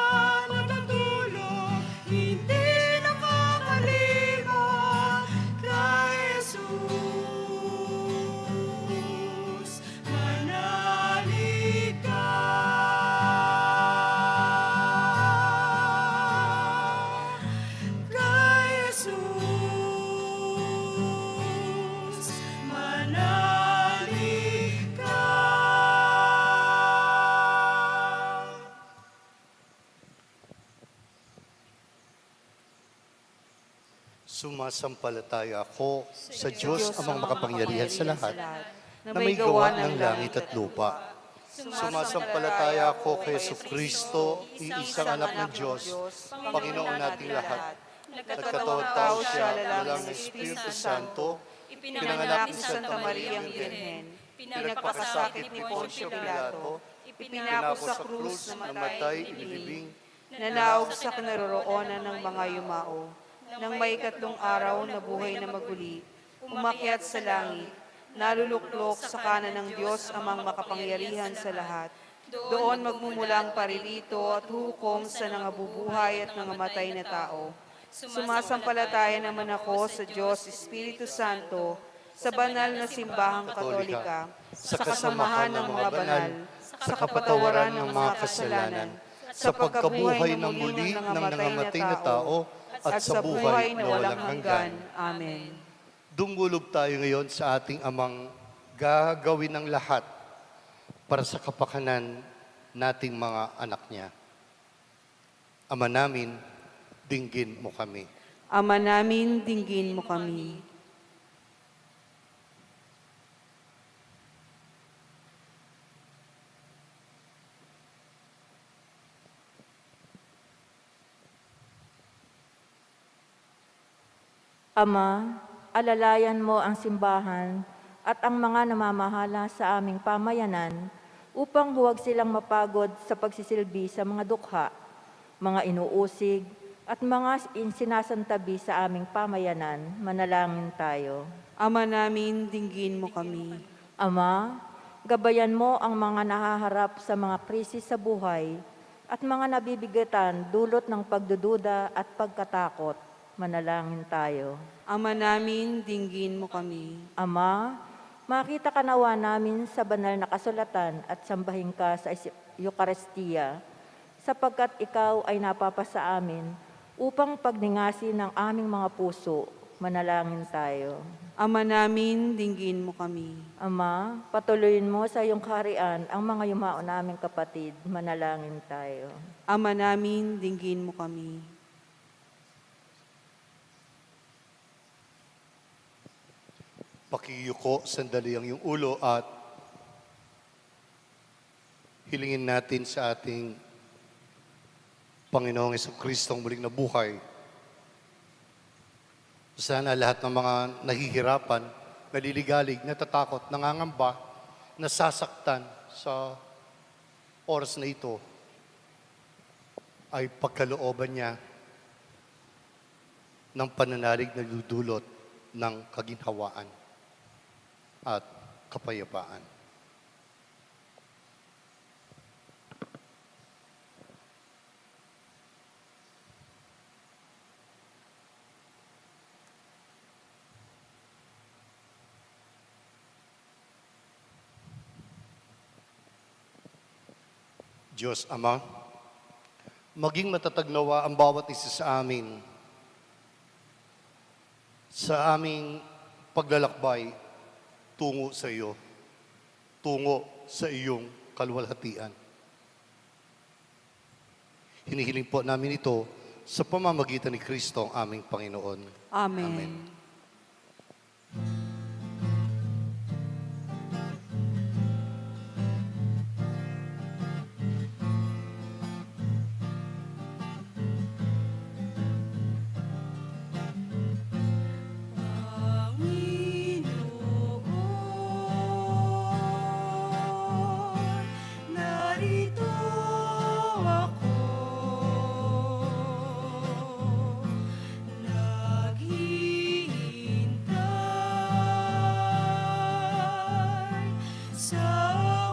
natutulog, hindi nakakalimot kay Jesus. Manalig ka. Kay Jesus. Manalig ka. Sumasampalataya ako sa Diyos amang makapangyarihan sa lahat, na may gawa ng langit at lupa. Sumasampalataya ako kay Jesucristo, iisang anak ng Diyos, Panginoon nating lahat. Nagkatawang tao siya, lalang ng Espiritu Santo, Pinanganak ni Santa Mariang Birhen, pinagpakasakit ni Poncio Pilato, ipinako sa krus na matay, inilibing, nanaog sa kinaroroonan ng mga yumao. Nang may ikatlong araw na buhay na maguli, umakyat sa langit, naluluklok sa kanan ng Diyos amang makapangyarihan sa lahat. Doon magmumula ang paririto at hukom sa nangabubuhay at nangamatay na tao. Sumasampalataya naman ako sa Diyos Espiritu Santo, sa banal na simbahang katolika, sa kasamahan ng mga banal, sa kapatawaran ng mga kasalanan, sa pagkabuhay ng muli ng nangamatay na tao, at sa buhay na walang hanggan. Amen. Dumulog tayo ngayon sa ating amang gagawin ng lahat para sa kapakanan nating mga anak niya. Ama namin, dinggin mo kami. Ama namin, dinggin mo kami. Ama, alalayan mo ang simbahan at ang mga namamahala sa aming pamayanan upang huwag silang mapagod sa pagsisilbi sa mga dukha, mga inuusig, at mga sinasantabi sa aming pamayanan. Manalangin tayo. Ama namin, dinggin mo kami. Ama, gabayan mo ang mga nahaharap sa mga krisis sa buhay at mga nabibigatan dulot ng pagdududa at pagkatakot. Manalangin tayo. Ama namin, dinggin mo kami. Ama, makita ka nawa namin sa banal na kasulatan at sambahin ka sa Eucharistia, sapagkat ikaw ay napapasa amin upang pagningasin ng aming mga puso. Manalangin tayo. Ama namin, dinggin mo kami. Ama, patuloyin mo sa iyong kaharian ang mga yumao naming kapatid. Manalangin tayo. Ama namin, dinggin mo kami. Pakiyuko sandali ang iyong ulo at hilingin natin sa ating Panginoong Jesucristo ang muling nabuhay. Sana lahat ng mga nahihirapan, naliligalig, natatakot, nangangamba, nasasaktan sa oras na ito ay pagkalooban niya ng pananalig na dudulot ng kaginhawaan at kapayapaan. Diyos Ama, maging matatag nawa ang bawat isa sa amin sa aming paglalakbay tungo sa iyo, tungo sa iyong kaluwalhatian. Hinihiling po namin ito sa pamamagitan ni Kristo ang aming Panginoon. Amen. Amen. Panginoon, narito ako, naghihintay sa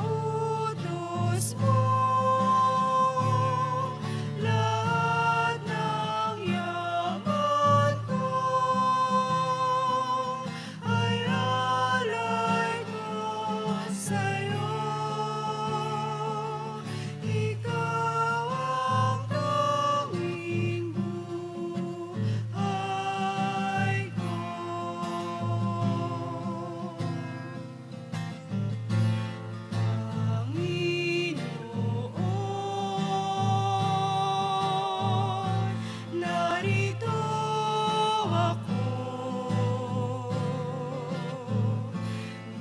utos mo. Lahat ng yaman ko ay alay ko sa'yo. Ikaw ang tanging buhay ko. Panginoon, narito ako,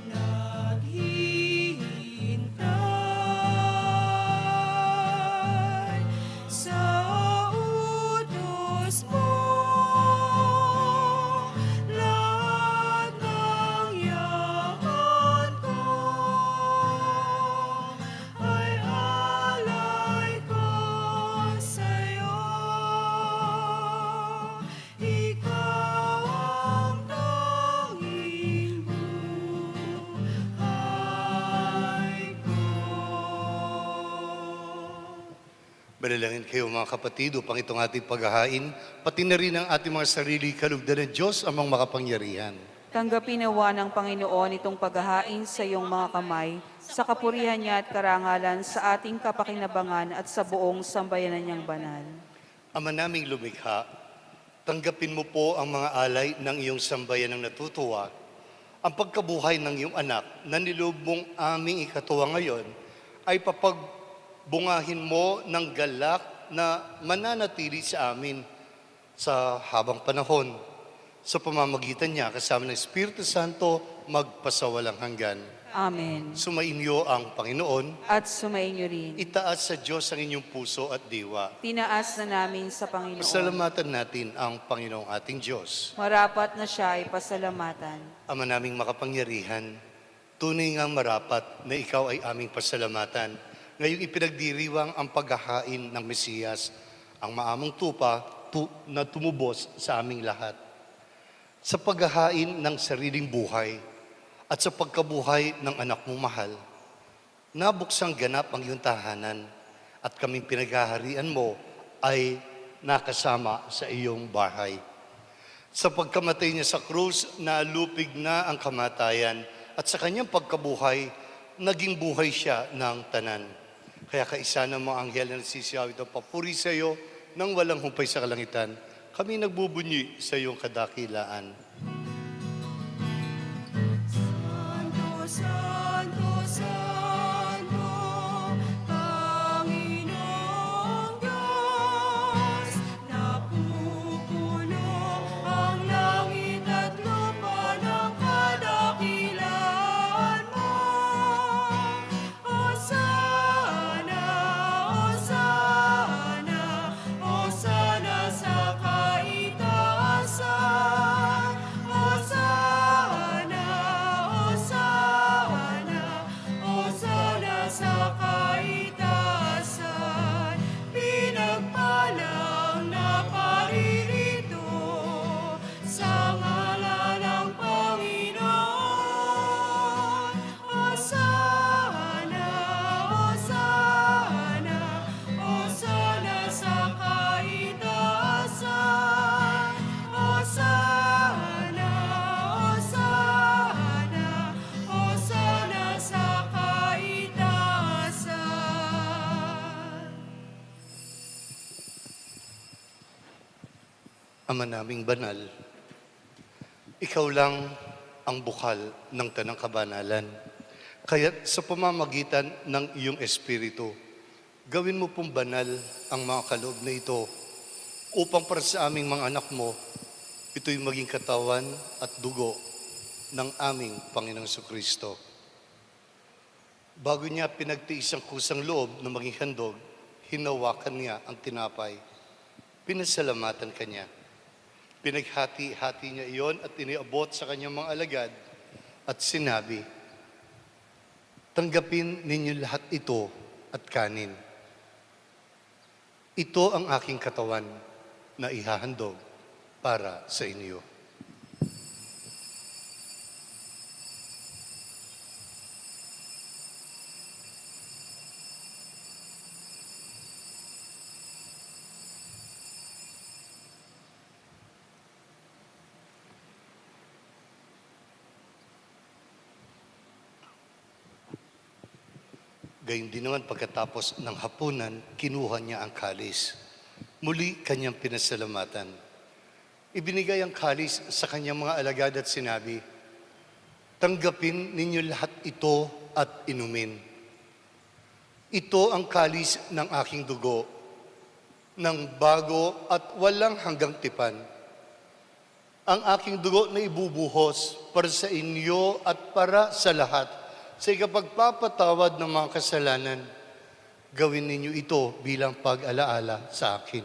naghihintay sa utos mo. Lahat ng yaman ko ay alay ko sa'yo. Ikaw ang tanging buhay ko. Manalangin kayo mga kapatid upang itong ating paghahain, pati na rin ang ating mga sarili kalugdan ng Diyos amang makapangyarihan. Tanggapin nawa ng Panginoon itong paghahain sa iyong mga kamay, sa kapurihan niya at karangalan sa ating kapakinabangan at sa buong sambayanan niyang banal. Ama naming lumikha, tanggapin mo po ang mga alay ng iyong sambayan ng natutuwa, ang pagkabuhay ng iyong anak na niloob mong aming ikatuwa ngayon ay papagbungahin mo ng galak na mananatili sa amin sa habang panahon. Sa pamamagitan niya kasama ng Espiritu Santo magpasawalang hanggan. Amen. Sumainyo ang Panginoon. At sumainyo rin. Itaas sa Diyos ang inyong puso at diwa. Tinaas na namin sa Panginoon. Pasalamatan natin ang Panginoong ating Diyos. Marapat na siya ay pasalamatan. Ama naming makapangyarihan, tunay ngang marapat na ikaw ay aming pasalamatan. Ngayong ipinagdiriwang ang paghahain ng Mesiyas, ang maamong tupa na tumubos sa aming lahat. Sa paghahain ng sariling buhay at sa pagkabuhay ng anak mong mahal, nabuksang ganap ang iyong tahanan at kaming pinaghaharian mo ay nakasama sa iyong bahay. Sa pagkamatay niya sa krus, nalupig na ang kamatayan at sa kanyang pagkabuhay, naging buhay siya ng tanan. Kaya kaisa ng mga anghel na nagsisiyaw ito, papuri sa iyo nang walang humpay sa kalangitan. Kami nagbubunyi sa iyong kadakilaan. Santo, Santo, Santo, Panginoong Diyos, napupuno ang langit at lupa ng kadakilaan mo. Hosana, Hosana, Hosana sa kaitaasan. Hosana, Hosana, Hosana sa kaitaasan. Pinagpalang na paririto sa ngalan ng Panginoon. Hosana, Hosana, Hosana sa kaitaasan. Hosana, Hosana, Hosana sa kaitaasan. Ama naming banal, ikaw lang ang bukal ng tanang kabanalan. Kaya sa pamamagitan ng iyong Espiritu, gawin mo pong banal ang mga kaloob na ito upang para sa aming mga anak mo, ito'y maging katawan at dugo ng aming Panginoong Kristo. Bago niya pinagtiis ang kusang loob na maging handog, hinawakan niya ang tinapay. Pinasalamatan kanya. Pinaghati-hati niya iyon at iniabot sa kanyang mga alagad at sinabi, tanggapin ninyo lahat ito at kanin. Ito ang aking katawan na ihahandog para sa inyo. Gayun din naman pagkatapos ng hapunan, kinuha niya ang kalis. Muli kanyang pinasalamatan. Ibinigay ang kalis sa kanyang mga alagad at sinabi, tanggapin ninyo lahat ito at inumin. Ito ang kalis ng aking dugo, ng bago at walang hanggang tipan. Ang aking dugo na ibubuhos para sa inyo at para sa lahat, sa ikapagpapatawad ng mga kasalanan, gawin ninyo ito bilang pag-alaala sa akin.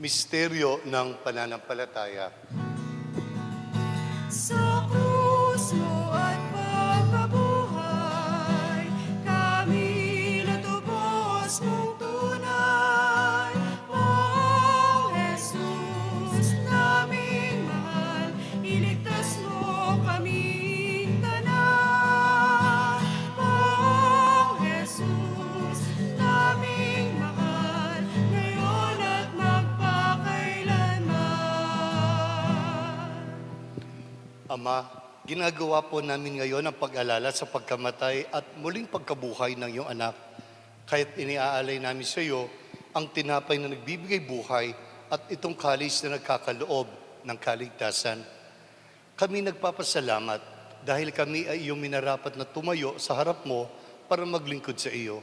Misteryo ng pananampalataya. Sa krus mo at pagkabuhay, kami natubos mong tunay. O Jesus, naming mahal, iligtas mo kaming tanan. O Jesus, naming mahal, ngayon at magpakailanman. Ama, ginagawa po namin ngayon ang pag-alala sa pagkamatay at muling pagkabuhay ng iyong anak. Kaya't iniaalay namin sa iyo ang tinapay na nagbibigay buhay at itong kalis na nagkakaloob ng kaligtasan. Kami nagpapasalamat dahil kami ay iyong minarapat na tumayo sa harap mo para maglingkod sa iyo.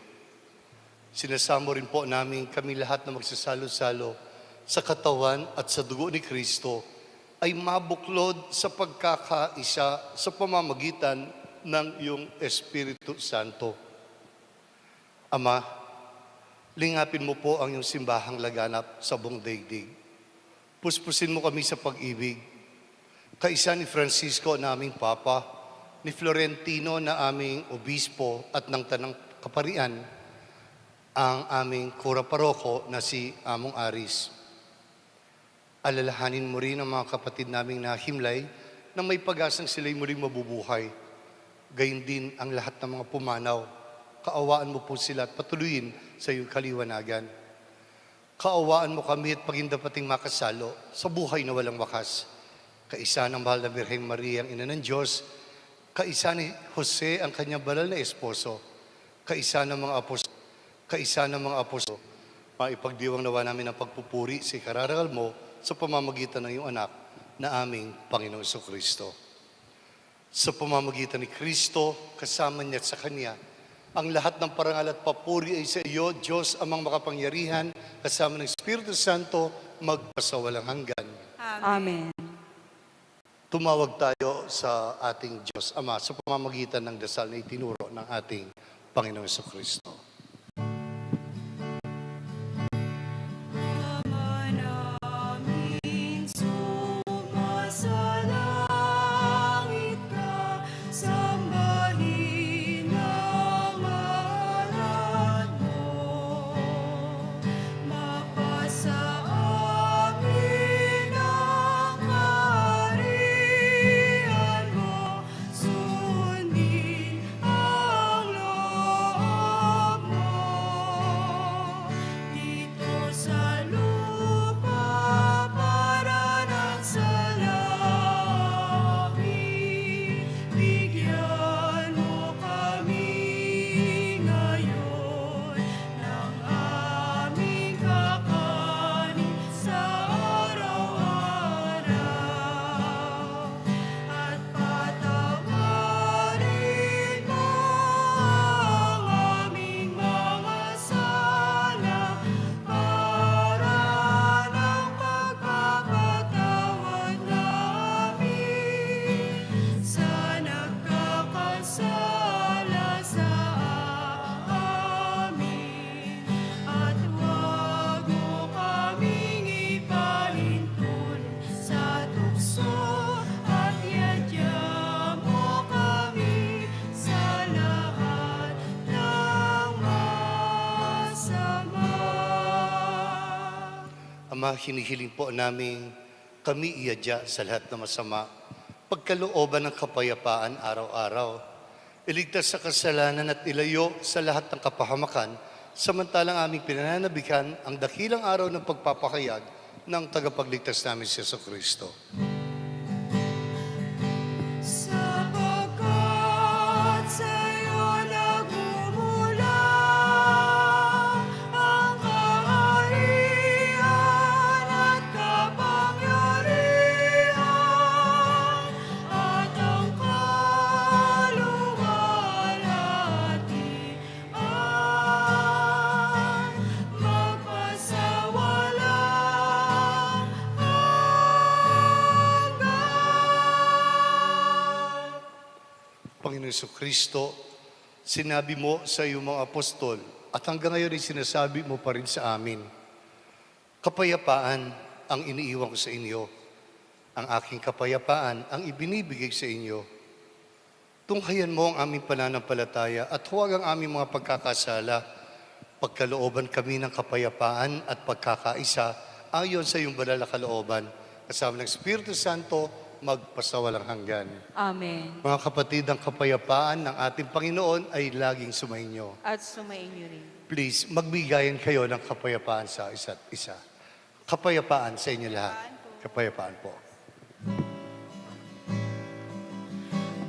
Sinasamo rin po namin kami lahat na magsasalo-salo sa katawan at sa dugo ni Kristo ay mabuklod sa pagkakaisa sa pamamagitan ng iyong Espiritu Santo. Ama, lingapin mo po ang iyong simbahang laganap sa buong daigdig. Puspusin mo kami sa pag-ibig. Kaisa ni Francisco na aming Papa, ni Florentino na aming Obispo at ng Tanang Kaparian, ang aming Kura Paroko na si Among Aris. Alalahanin mo rin ang mga kapatid naming nahimlay na may pag-asang sila'y muling mabubuhay. Gayun din ang lahat ng mga pumanaw. Kaawaan mo po sila at patuloyin sa iyong kaliwanagan. Kaawaan mo kami at pagindapating makasalo sa buhay na walang wakas. Kaisa ng mahal na Birheng Maria, ang ina ng Diyos, kaisa ni Jose, ang kanyang banal na esposo, kaisa ng mga apostol, maipagdiwang nawa namin ang pagpupuri sa ikararangal mo sa pamamagitan ng iyong anak na aming Panginoong Kristo. Sa pamamagitan ni Kristo, kasama niya at sa Kanya, ang lahat ng parangal at papuri ay sa iyo, Diyos amang makapangyarihan, kasama ng Espiritu Santo, magpasawalang hanggan. Amen. Tumawag tayo sa ating Diyos Ama sa pamamagitan ng dasal na itinuro ng ating Panginoong Kristo. Ama namin, sumasalangit ka, sambahin ang ngalan mo. Mapasa amin ang kaharian mo, sundin ang loob mo. Dito sa lupa para ng sa langit, bigyan mo kami ngayon ng aming kakanin sa araw-araw. At patawarin mo ang aming mga sala para ng pagpapatawad namin sa nagkakasala sa amin. At huwag mo kaming ipahintulot sa tukso at iadya mo kami sa lahat ng masama. Ama, hinihiling po namin kami iadya sa lahat ng masama, pagkalooban ng kapayapaan araw-araw, iligtas sa kasalanan at ilayo sa lahat ng kapahamakan, samantalang aming pinananabikan ang dakilang araw ng pagpapahayag ng tagapagligtas namin si Kristo. Sapagkat sa'yo nagmumula ang kaharian at kapangyarihan at ang kaluwalhatian, magpasawalang hanggan. Panginoon Kristo, sinabi mo sa iyong mga apostol at hanggang ngayon ay sinasabi mo pa rin sa amin, kapayapaan ang iniiwan ko sa inyo, ang aking kapayapaan ang ibinibigay sa inyo. Tunghayan mo ang aming pananampalataya at huwag ang aming mga pagkakasala. Pagkalooban kami ng kapayapaan at pagkakaisa ayon sa iyong banal na kalooban. Kasama ng Espiritu Santo, magpasawalang hanggan. Amen. Mga kapatid, ang kapayapaan ng ating Panginoon ay laging sumainyo. At sumainyo rin. Please, magbigayan kayo ng kapayapaan sa isa't isa. Kapayapaan sa inyo lahat. Kapayapaan po.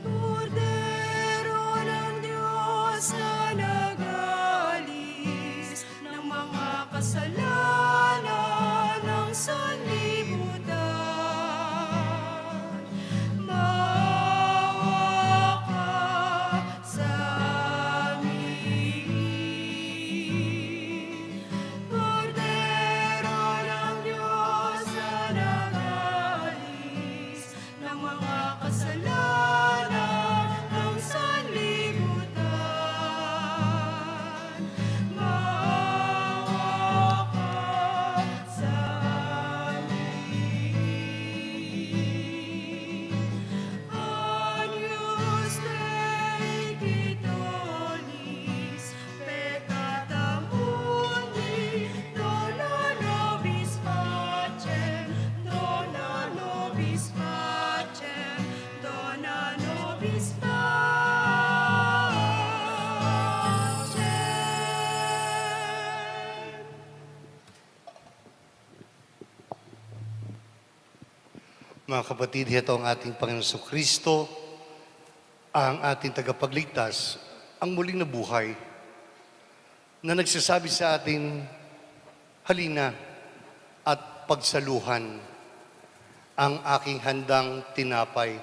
Kordero ng Diyos na nag-alis ng mga kasalanan ng sanlibutan, maawa ka sa amin. ang mga kasalanan ng sanlibutan. Maawa ka sa amin. Agnus Dei qui tollis peccata mundi, dona nobis pacem, dona nobis pacem, dona nobis pacem. Mga kapatid, ito ang ating Panginoon Kristo, ang ating tagapagligtas, ang muling nabuhay, na nagsasabi sa atin, halina at pagsaluhan ang aking handang tinapay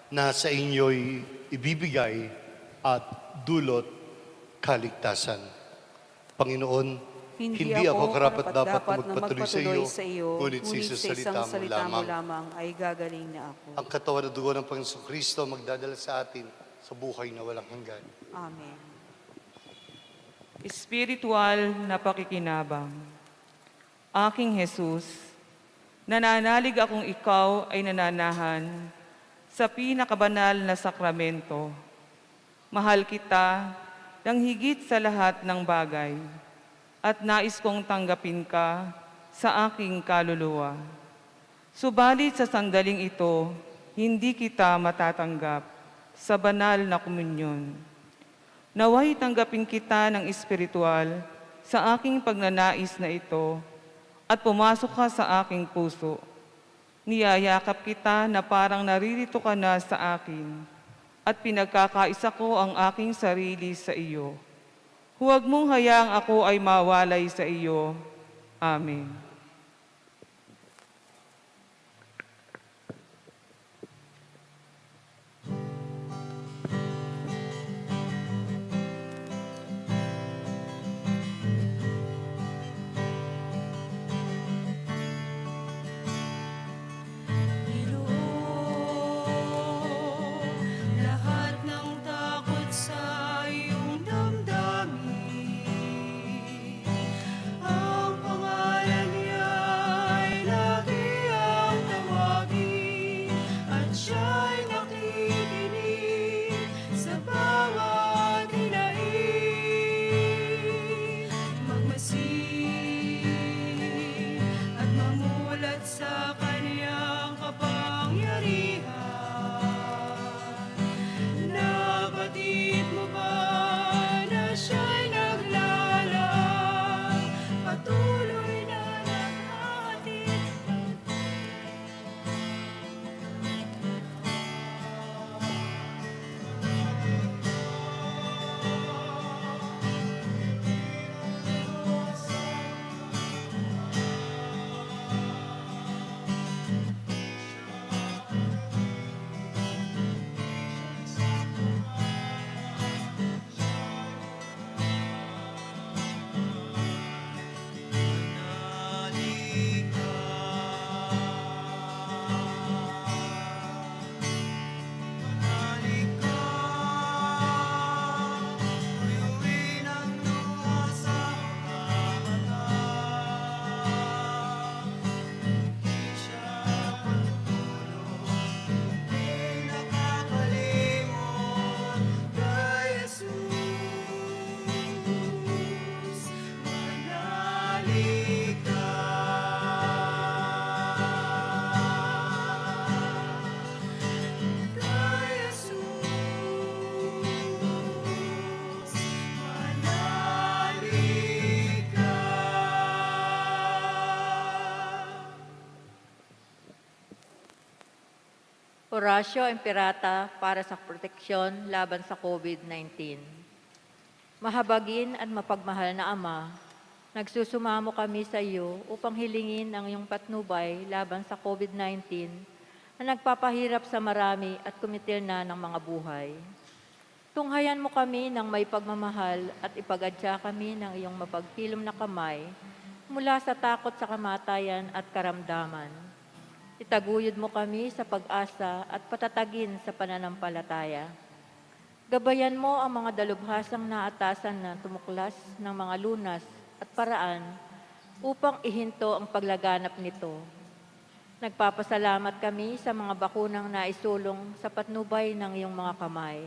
na sa inyo'y ibibigay at dulot kaligtasan. Panginoon, hindi ako karapat-dapat na magpatuloy sa iyo, ngunit sa isang salita mo lamang ay gagaling na ako. ang katawan at dugo ng Panginoon Kristo magdadala sa atin sa buhay na walang hanggan. Amen. Espiritual na pakikinabang. Aking Jesus, nananalig akong ikaw ay nananahan sa pinakabanal na sakramento. Mahal kita ng higit sa lahat ng bagay at nais kong tanggapin ka sa aking kaluluwa. Subalit sa sandaling ito, hindi kita matatanggap sa banal na komunyon. Naway tanggapin kita ng espiritual sa aking pagnanais na ito at pumasok ka sa aking puso. Niyayakap kita na parang naririto ka na sa akin at pinagkakaisa ko ang aking sarili sa iyo. Huwag mong hayaang ako ay mawalay sa iyo. Amen. Lahat ng takot sa iyong damdamin, ang pangalan niya ay lagi ang tawagin, at siya'y nakikinig sa bawat hinaing. Magmasid at mamulat sa kaniyang kapangyarihan. Nabatid mo ba na siya'y naglalaan, patuloy na naghahatid ng Orasyo Imperata para sa proteksyon laban sa COVID-19. Mahabagin at mapagmahal na Ama, nagsusumamo kami sa iyo upang hilingin ang iyong patnubay laban sa COVID-19 na nagpapahirap sa marami at kumitil na ng mga buhay. Tunghayan mo kami ng may pagmamahal at ipagadya kami ng iyong mapagpilom na kamay mula sa takot sa kamatayan at karamdaman. Itaguyod mo kami sa pag-asa at patatagin sa pananampalataya. Gabayan mo ang mga dalubhasang naatasan na tumuklas ng mga lunas at paraan upang ihinto ang paglaganap nito. Nagpapasalamat kami sa mga bakunang naisulong sa patnubay ng iyong mga kamay.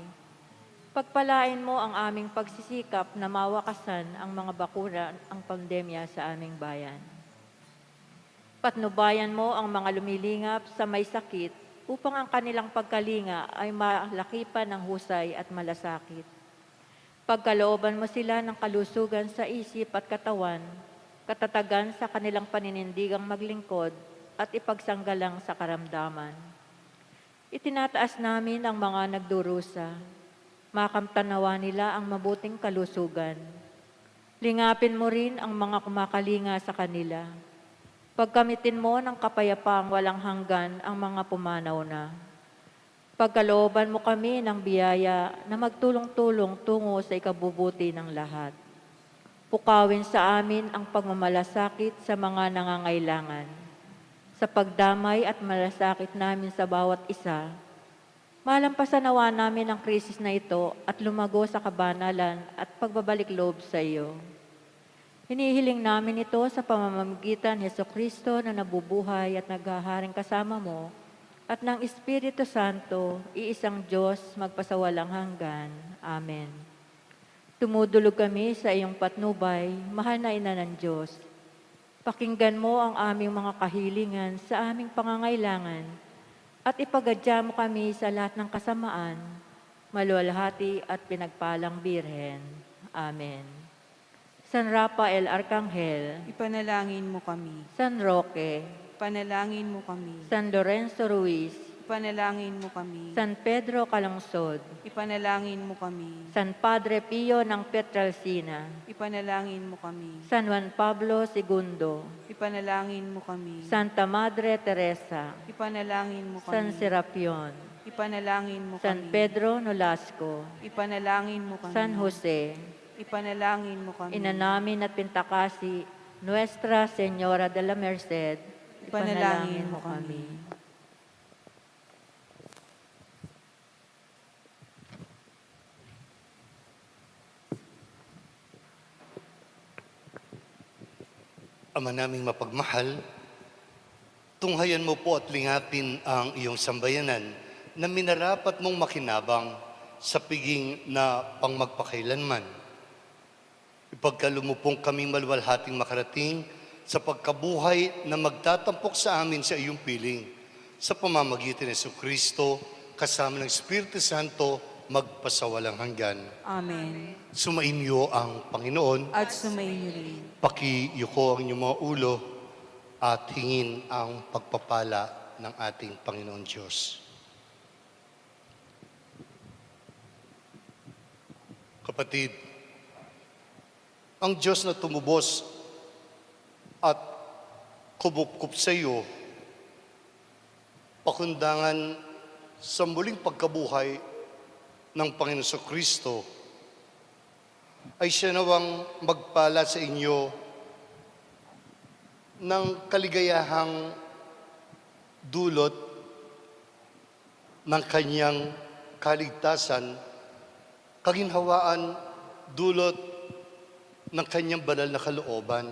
Pagpalain mo ang aming pagsisikap na mawakasan ang mga bakuna ang pandemya sa aming bayan. Patnubayan mo ang mga lumilingap sa may sakit upang ang kanilang pagkalinga ay malakipan ng husay at malasakit. Pagkalooban mo sila ng kalusugan sa isip at katawan, katatagan sa kanilang paninindigang maglingkod at ipagsanggalang sa karamdaman. Itinataas namin ang mga nagdurusa. Makamtanawa nila ang mabuting kalusugan. Lingapin mo rin ang mga kumakalinga sa kanila. Pagkamitin mo ng kapayapaang walang hanggan ang mga pumanaw na. Pagkalooban mo kami ng biyaya na magtulong-tulong tungo sa ikabubuti ng lahat. Pukawin sa amin ang pagmamalasakit sa mga nangangailangan. Sa pagdamay at malasakit namin sa bawat isa, malampasan nawa namin ang krisis na ito at lumago sa kabanalan at pagbabalik loob sa iyo. Hinihiling namin ito sa pamamagitan ni Jesucristo na nabubuhay at naghaharing kasama mo at ng Espiritu Santo, iisang Diyos magpasawalang hanggan. Amen. Tumudulog kami sa iyong patnubay, mahal na Ina ng Diyos. Pakinggan mo ang aming mga kahilingan sa aming pangangailangan at ipagadya mo kami sa lahat ng kasamaan, maluwalhati at pinagpalang Birhen. Amen. San Rafael Arcangel, Ipanalangin mo kami. San Roque, Ipanalangin mo kami. San Lorenzo Ruiz, Ipanalangin mo kami. San Pedro Calungsod, Ipanalangin mo kami. San Padre Pio ng Pietrelcina, Ipanalangin mo kami. San Juan Pablo II, Ipanalangin mo kami. Santa Madre Teresa, Ipanalangin mo kami. San Serapion, Ipanalangin mo San kami. Pedro Nolasco, Ipanalangin mo kami. San Jose, Ipanalangin mo kami. Ina namin at Pintakasi, Nuestra Señora de la Merced, Ipanalangin mo kami. Ama naming mapagmahal, tunghayan mo po at lingapin ang iyong sambayanan na minarapat mong makinabang sa piging na pangmagpakailanman. Ipagkalumupong kaming maluwalhating makarating sa pagkabuhay na magtatampok sa amin sa iyong piling sa pamamagitan ni Jesucristo kasama ng Espiritu Santo magpasawalang hanggan. Amen. Sumainyo ang Panginoon. At sumainyo rin. Pakiyuko ang inyong mga ulo at hingin ang pagpapala ng ating Panginoon Diyos. Kapatid, ang Diyos na tumubos at kumupkup sa iyo, pakundangan sa muling pagkabuhay ng Panginoon sa Kristo, ay siya nawang magpala sa inyo ng kaligayahang dulot ng kanyang kaligtasan, kaginhawaan dulot ng kanyang banal na kalooban.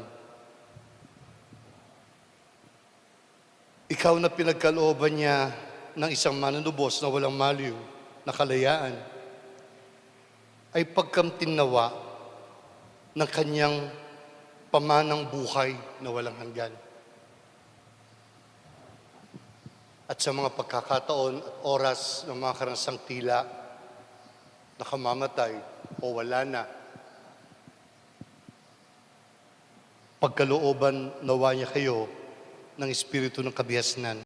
Ikaw na pinagkalooban niya ng isang manunubos na walang maliw na kalayaan, ay pagkamtinawa ng kanyang pamanang buhay na walang hanggan. At sa mga pagkakataon at oras ng mga karansang tila, nakamamatay o wala na, pagkalooban nawa niya kayo ng espiritu ng kabihasnan.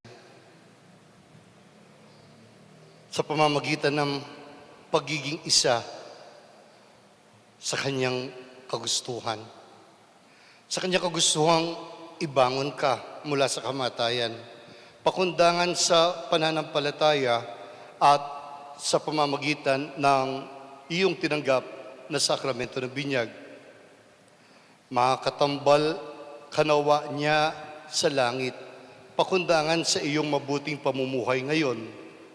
Sa pamamagitan ng pagiging isa sa kanyang kagustuhan. Sa kanyang kagustuhang ibangon ka mula sa kamatayan, pakundangan sa pananampalataya at sa pamamagitan ng iyong tinanggap na sakramento ng binyag. Makakatambal kanawa niya sa langit pakundangan sa iyong mabuting pamumuhay ngayon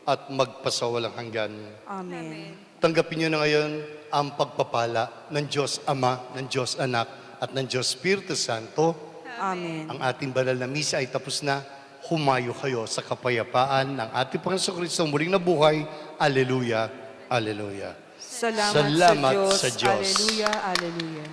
at magpasawalang hanggan. Amen. Tanggapin niyo na ngayon ang pagpapala ng Diyos Ama, ng Diyos Anak, at ng Diyos Espiritu Santo. Amen. Ang ating banal na misa ay tapos na. Humayo kayo sa kapayapaan ng ating Panginoon Kristo muling nabuhay. Alleluia, Alleluia. Salamat, Salamat sa sa Diyos. Alleluia, Alleluia.